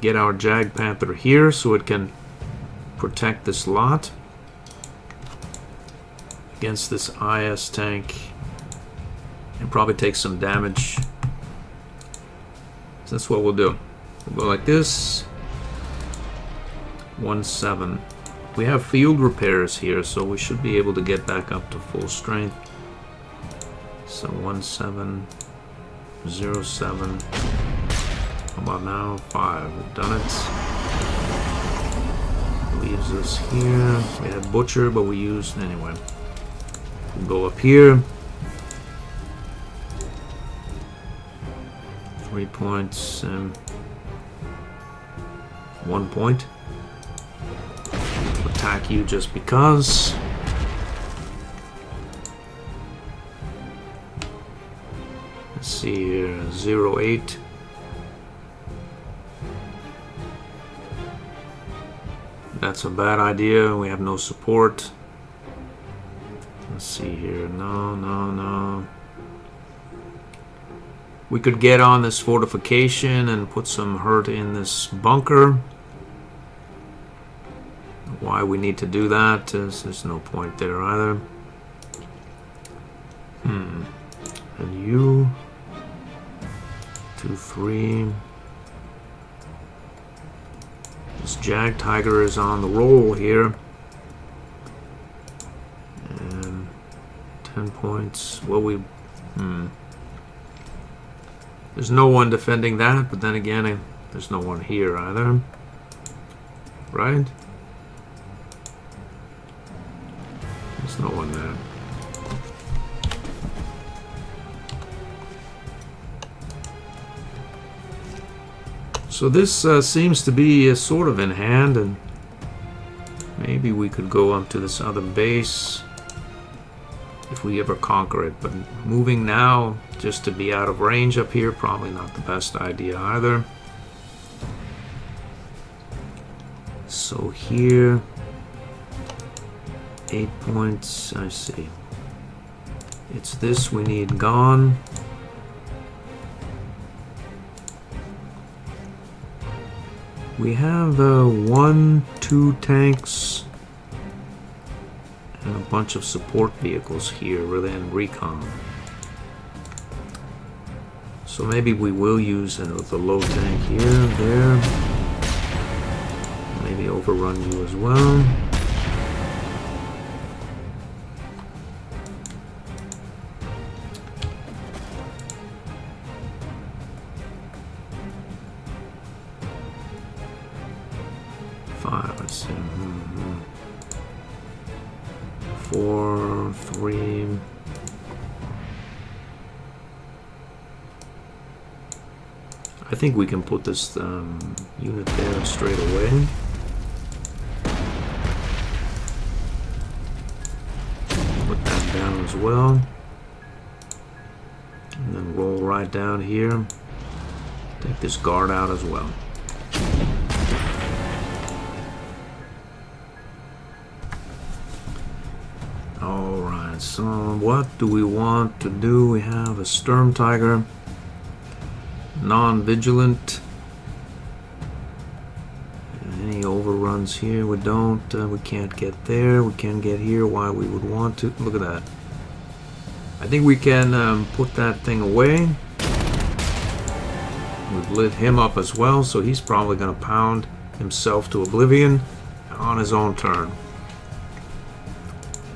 get our Jag Panther here so it can protect this lot. against this IS tank and probably take some damage. So that's what we'll do. We'll go like this. 1-7. We have field repairs here, so we should be able to get back up to full strength. So 1-7, 0-7. How about now? 5. We've done it. Leaves us here. We had Butcher, but we used anyway. We'll go up here. 3 points. 1 point. Attack you just because. Let's see here. 0-8. That's a bad idea. We have no support. Let's see here. No. We could get on this fortification and put some hurt in this bunker. Why we need to do that is there's no point there either. And you 2, 3. This Jag Tiger is on the roll here. And 10 points. Well, there's no one defending that, but then again, there's no one here either. Right? There's no one there. So this seems to be sort of in hand, and maybe we could go up to this other base if we ever conquer it. But moving now just to be out of range up here, probably not the best idea either. So here, 8 points, I see. It's this we need gone. We have 1, 2 tanks and a bunch of support vehicles here within recon. So maybe we will use the low tank here, there. Maybe overrun you as well. Let's see. 4, 3. I think we can put this unit there straight away. Put that down as well. And then roll right down here. Take this guard out as well. Alright, so what do we want to do? We have a Sturm Tiger. Non-vigilant. Any overruns here? We don't. We can't get there. We can get here. Why we would want to? Look at that. I think we can put that thing away. We've lit him up as well, so he's probably going to pound himself to oblivion on his own turn.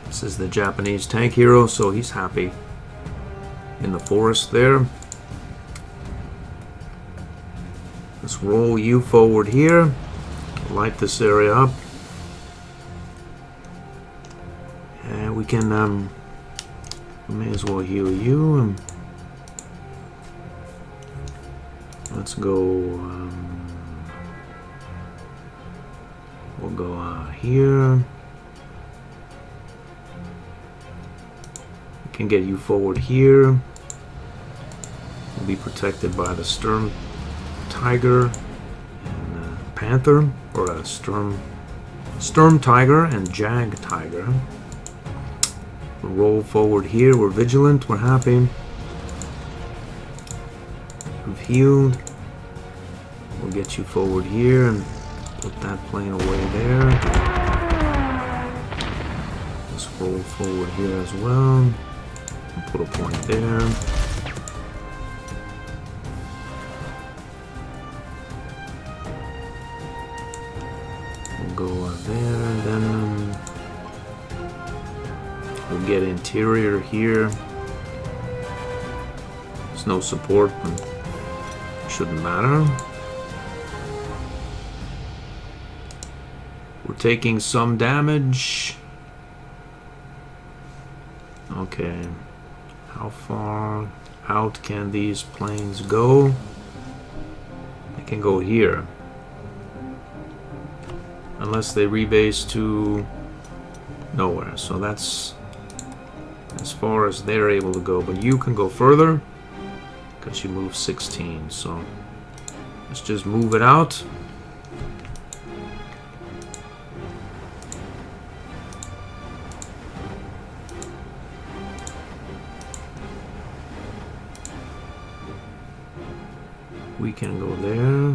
This is the Japanese tank hero, so he's happy in the forest there. Let's roll you forward here. Light this area up. And we can, we may as well heal you. And let's go, we'll go here. We can get you forward here. We'll be protected by the Sturm Tiger and Panther, or a Sturm Tiger and Jag Tiger. We'll roll forward here. We're vigilant. We're happy. We've healed. We'll get you forward here and put that plane away there. Let's roll forward here as well. And put a point there. We'll go there, and then we'll get interior here. There's no support, but shouldn't matter. We're taking some damage. Okay. How far out can these planes go? They can go here. Unless they rebase to nowhere. So that's as far as they're able to go. But you can go further because you move 16. So let's just move it out. We can go there.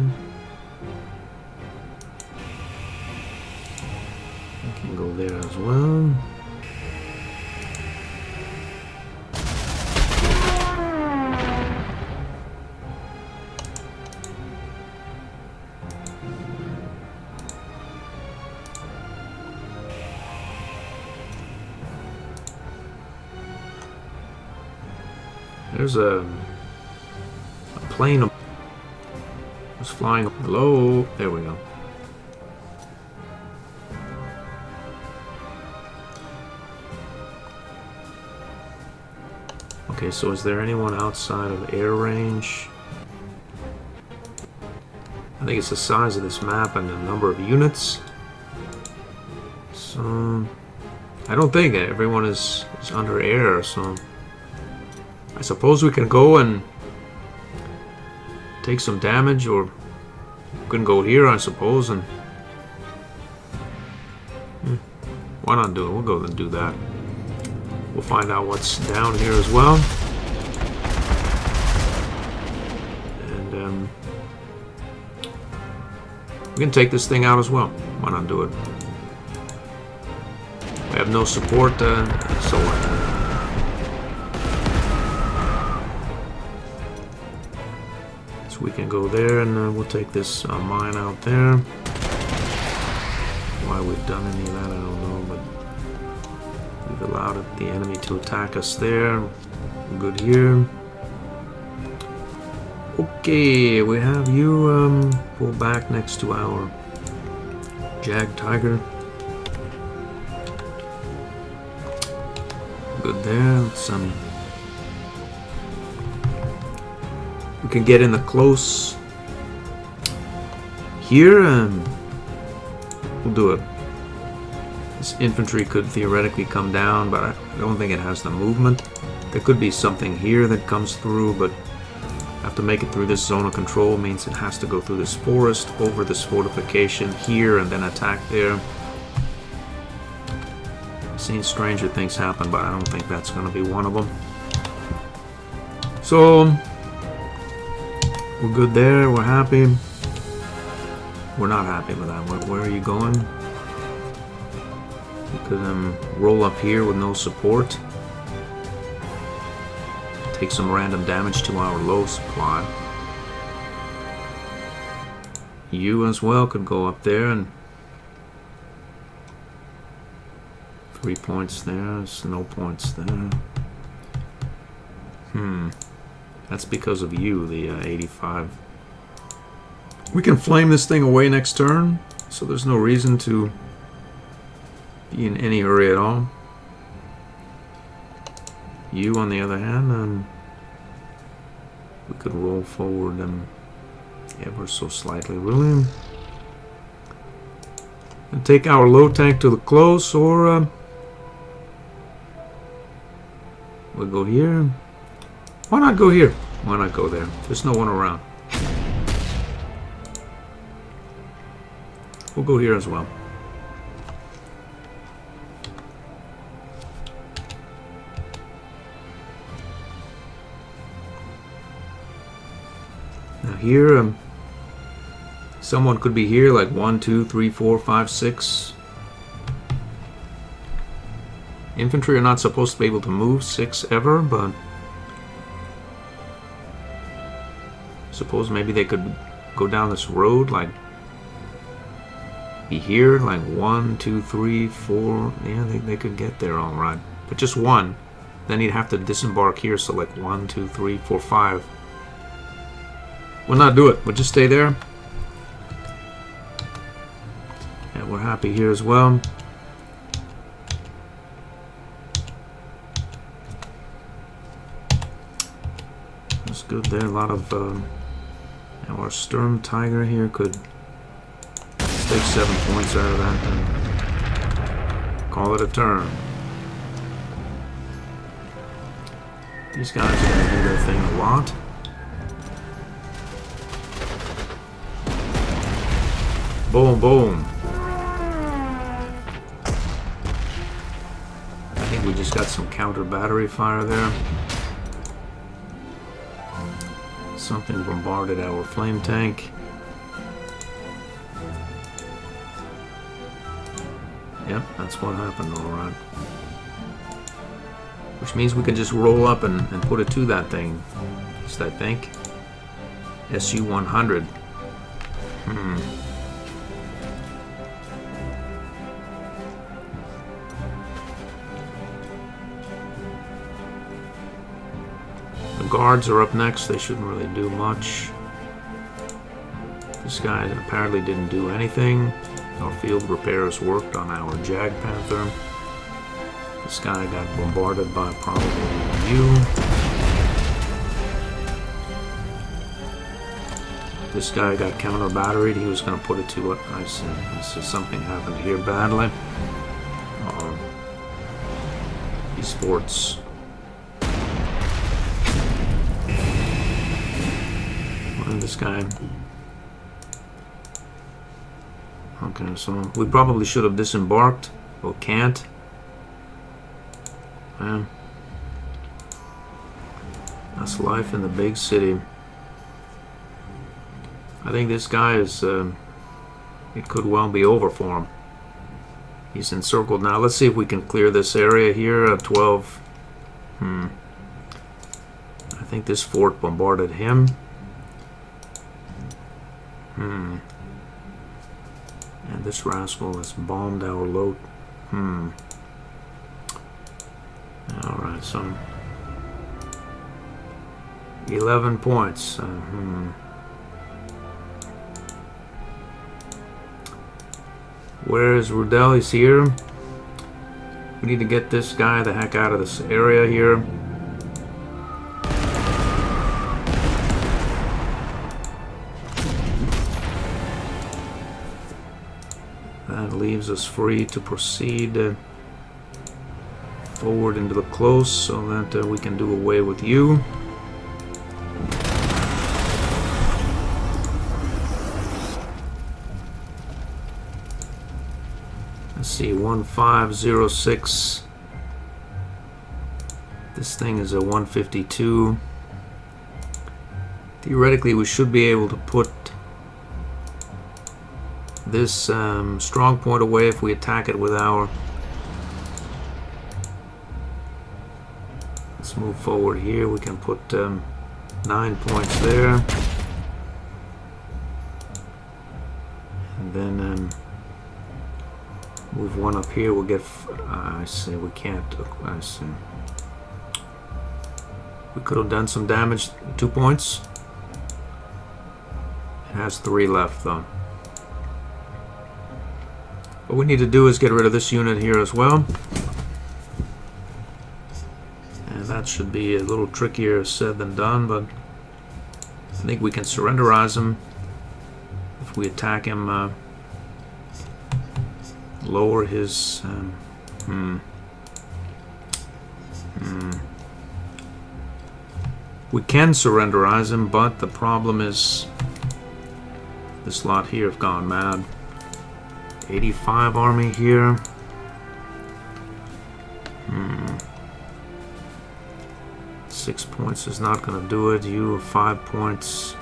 We can go there as well. There's a plane was flying. Hello, there we go. Okay, so is there anyone outside of air range? I think it's the size of this map and the number of units. So I don't think everyone is under air, so I suppose we can go and take some damage, or we can go here, I suppose, and why not do it? We'll go and do that. We'll find out what's down here as well. And we can take this thing out as well. Why not do it? We have no support, so what? We can go there, and we'll take this mine out there. Why we've done any of that, I don't know, but we've allowed the enemy to attack us there. We're good here. Okay, we have you pull back next to our Jag Tiger. Good there. Let's we can get in the close here, and we'll do it. This infantry could theoretically come down, but I don't think it has the movement. There could be something here that comes through, but have to make it through this zone of control means it has to go through this forest, over this fortification here, and then attack there. I've seen stranger things happen, but I don't think that's going to be one of them. So we're good there, we're happy. We're not happy with that. Where are you going? You could roll up here with no support. Take some random damage to our low supply. You as well could go up there, and 3 points there, there's no points there. That's because of you, the 85. We can flame this thing away next turn, so there's no reason to be in any hurry at all. You, on the other hand, we could roll forward ever so slightly, really. And take our low tank to the close, or we'll go here. Why not go here? Why not go there? There's no one around. We'll go here as well. Now here, someone could be here, like 1, 2, 3, 4, 5, 6. Infantry are not supposed to be able to move 6 ever, but suppose maybe they could go down this road, like be here, like 1, 2, 3, 4. Yeah, they could get there all right, but just one. Then he'd have to disembark here, so like 1, 2, 3, 4, 5. We'll not do it. We'll just stay there. And we're happy here as well. That's good there. A lot of our Sturm Tiger here could take 7 points out of that and call it a turn. These guys are going to do their thing a lot. Boom, boom. I think we just got some counter battery fire there. Something bombarded our flame tank. Yep, that's what happened, alright. Which means we can just roll up and put it to that thing. At least I think. SU-100. The guards are up next. They shouldn't really do much. This guy apparently didn't do anything. Our field repairs worked on our Jag Panther. This guy got bombarded by probably you. This guy got counter batteried. He was going to put it to what I see something happened here badly. These forts. And this guy. Okay, so we probably should have disembarked, but can't. That's life in the big city. I think this guy is, it could well be over for him. He's encircled now. Let's see if we can clear this area here at 12. I think this fort bombarded him. And this rascal has bombed our load. Alright, so 11 points. Where is Rudel? He's here. We need to get this guy the heck out of this area here. That leaves us free to proceed forward into the close so that we can do away with you. Let's see, 1506. This thing is a 152. Theoretically, we should be able to put this strong point away if we attack it with our... Let's move forward here. We can put 9 points there. And then move one up here. We'll get... I see, we can't... I see. We could have done some damage. 2 points. It has 3 left though. What we need to do is get rid of this unit here as well. And that should be a little trickier said than done, but I think we can surrenderize him if we attack him, lower his... We can surrenderize him, but the problem is this lot here have gone mad. 85 army here. 6 points is not going to do it. You have 5 points.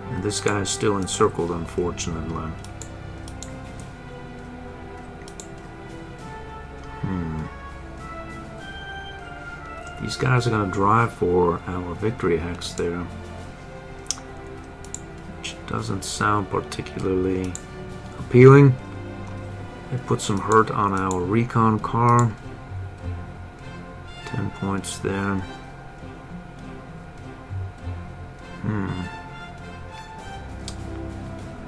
And this guy is still encircled, unfortunately. These guys are going to drive for our victory hex there, which doesn't sound particularly appealing. They put some hurt on our recon car. 10 points there.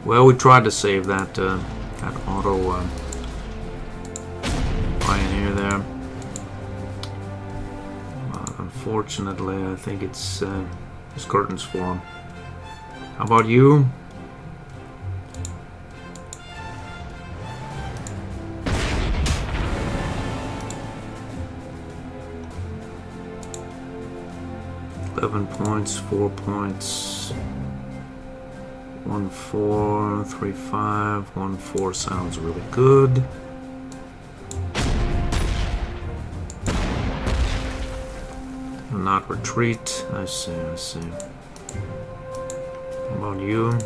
Well, we tried to save that that auto pioneer there. Unfortunately, I think it's curtains for him. How about you? Points, 4 points, 1-4, 3-5, 1-4 sounds really good. Not retreat. I see, I see. How about you?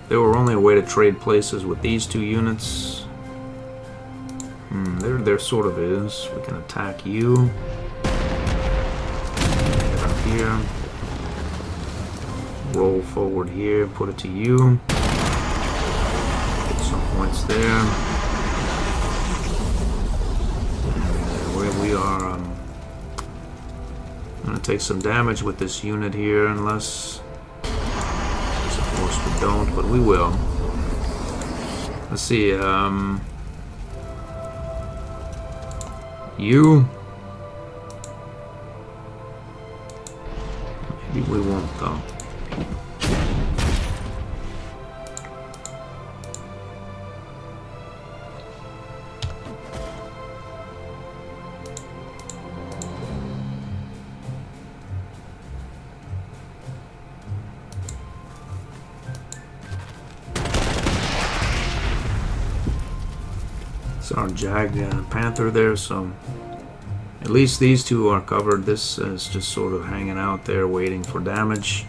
There were only a way to trade places with these two units. There sort of is. We can attack you. Get up here. Roll forward here. Put it to you. Get some points there. Where we are going to take some damage with this unit here, unless... we don't, but we will. Let's see, you. Maybe we won't though. Our Jag Panther there, so at least these two are covered. This is just sort of hanging out there waiting for damage.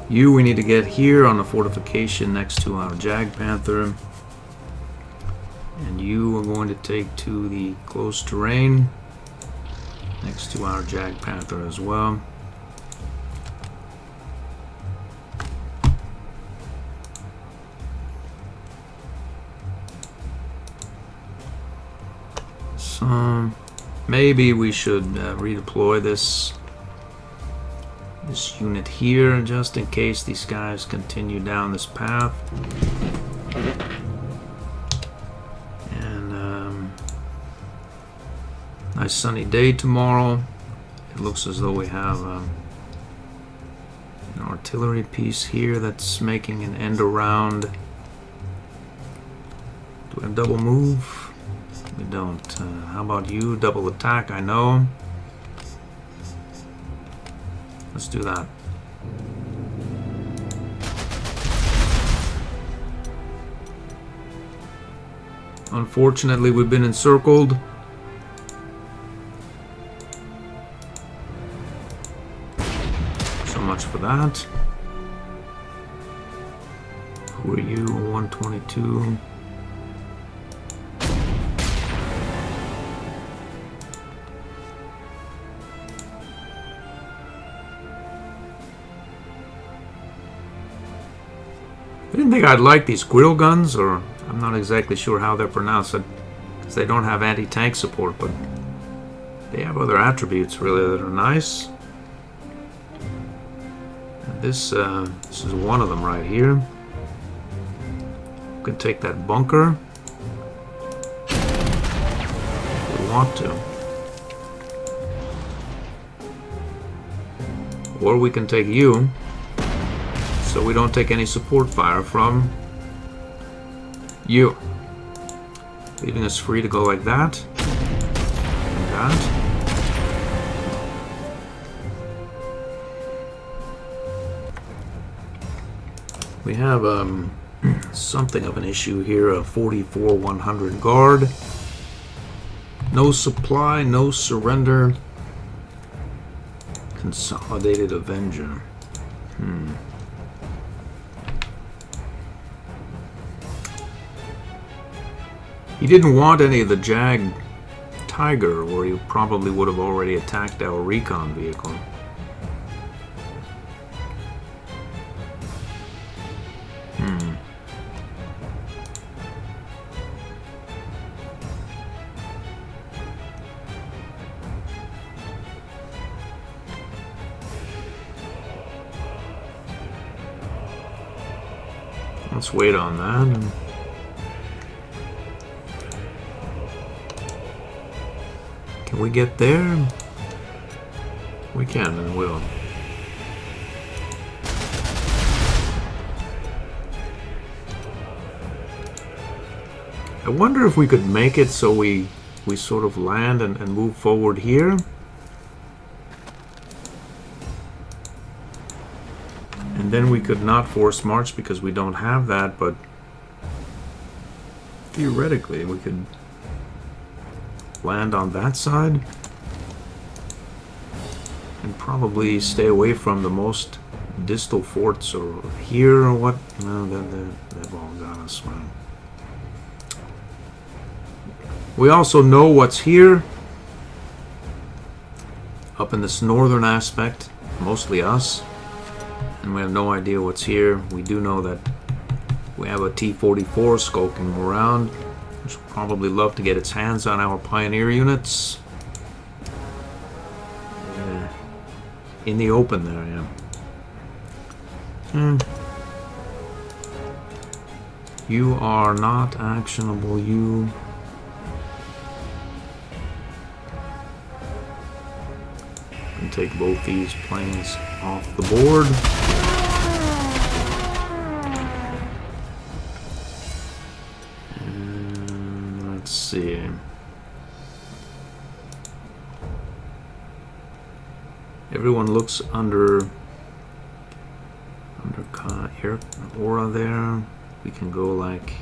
We need to get here on the fortification next to our Jag Panther, and you are going to take to the close terrain next to our Jag Panther as well. Maybe we should redeploy this unit here just in case these guys continue down this path. And nice sunny day tomorrow. It looks as though we have an artillery piece here that's making an end around. Do we have double move? We don't. How about you? Double attack, I know. Let's do that. Unfortunately, we've been encircled. So much for that. Who are you? 122. I didn't think I'd like these grill guns, or I'm not exactly sure how they're pronounced, because they don't have anti-tank support, but they have other attributes really that are nice. And this is one of them right here. We can take that bunker if we want to, or we can take you. So we don't take any support fire from you, leaving us free to go like that and that. We have something of an issue here, a 44-100 guard. No supply, no surrender. Consolidated Avenger. He didn't want any of the Jag Tiger, or he probably would have already attacked our recon vehicle. Let's wait on that. Can we get there? We can and will. I wonder if we could make it so we sort of land and move forward here. And then we could not force march because we don't have that, but theoretically we could land on that side and probably stay away from the most distal forts, or here or what. No, they've all got us, man. We also know what's here up in this northern aspect, mostly us, and we have no idea what's here. We do know that we have a T-44 skulking around, which will probably love to get its hands on our Pioneer units. In the open there, yeah. You are not actionable, you. Can take both these planes off the board. And let's see. Everyone looks under air aura there. We can go like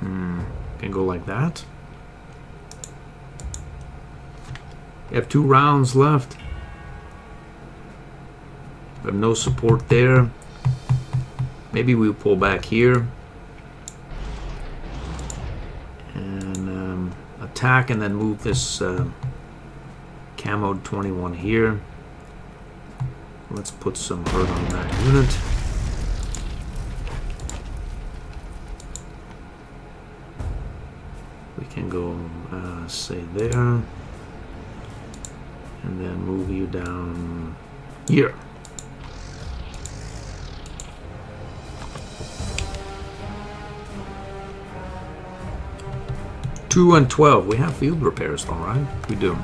can go like that. We have 2 rounds left. We have no support there. Maybe we'll pull back here and attack, and then move this Camoed 21 here. Let's put some hurt on that unit. We can go say there, and then move you down here. Two and 12. We have field repairs, all right? We do.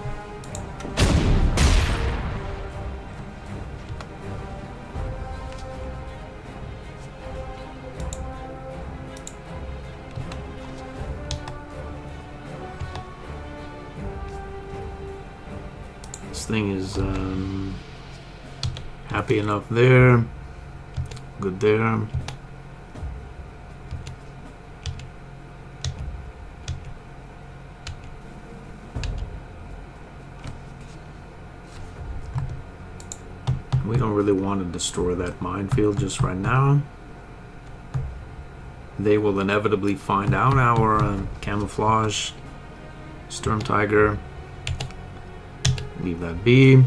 This thing is happy enough there. Good there. We don't really want to destroy that minefield just right now. They will inevitably find out our camouflage. Sturm Tiger. Leave that be.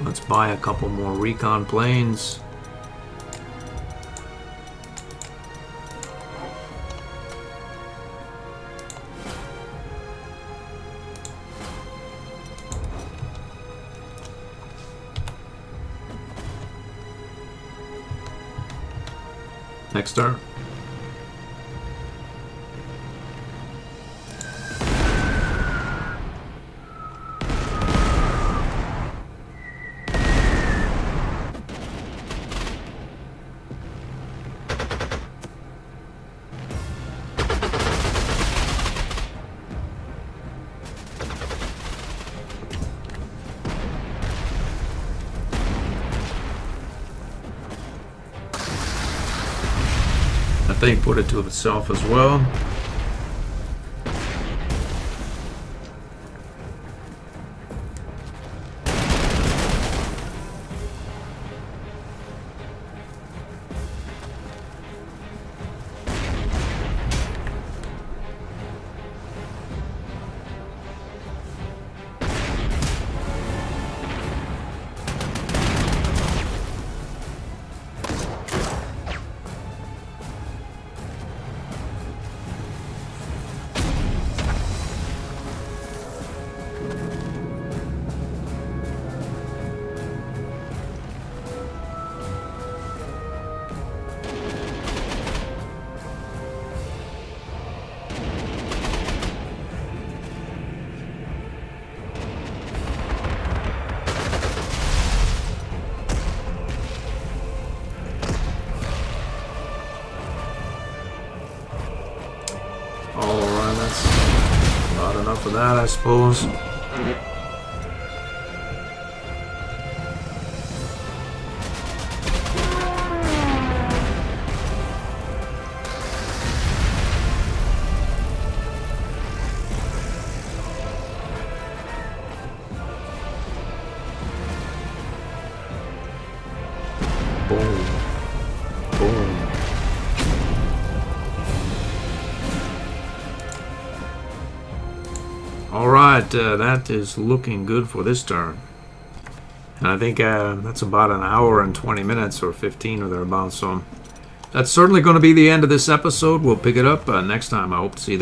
Let's buy a couple more recon planes. Next turn. thing put it to itself as well. Alright, that's not enough of that, I suppose. Boom. Boom. Alright, that is looking good for this turn. And I think that's about an hour and 20 minutes or 15 or thereabouts. So that's certainly going to be the end of this episode. We'll pick it up next time. I hope to see you there.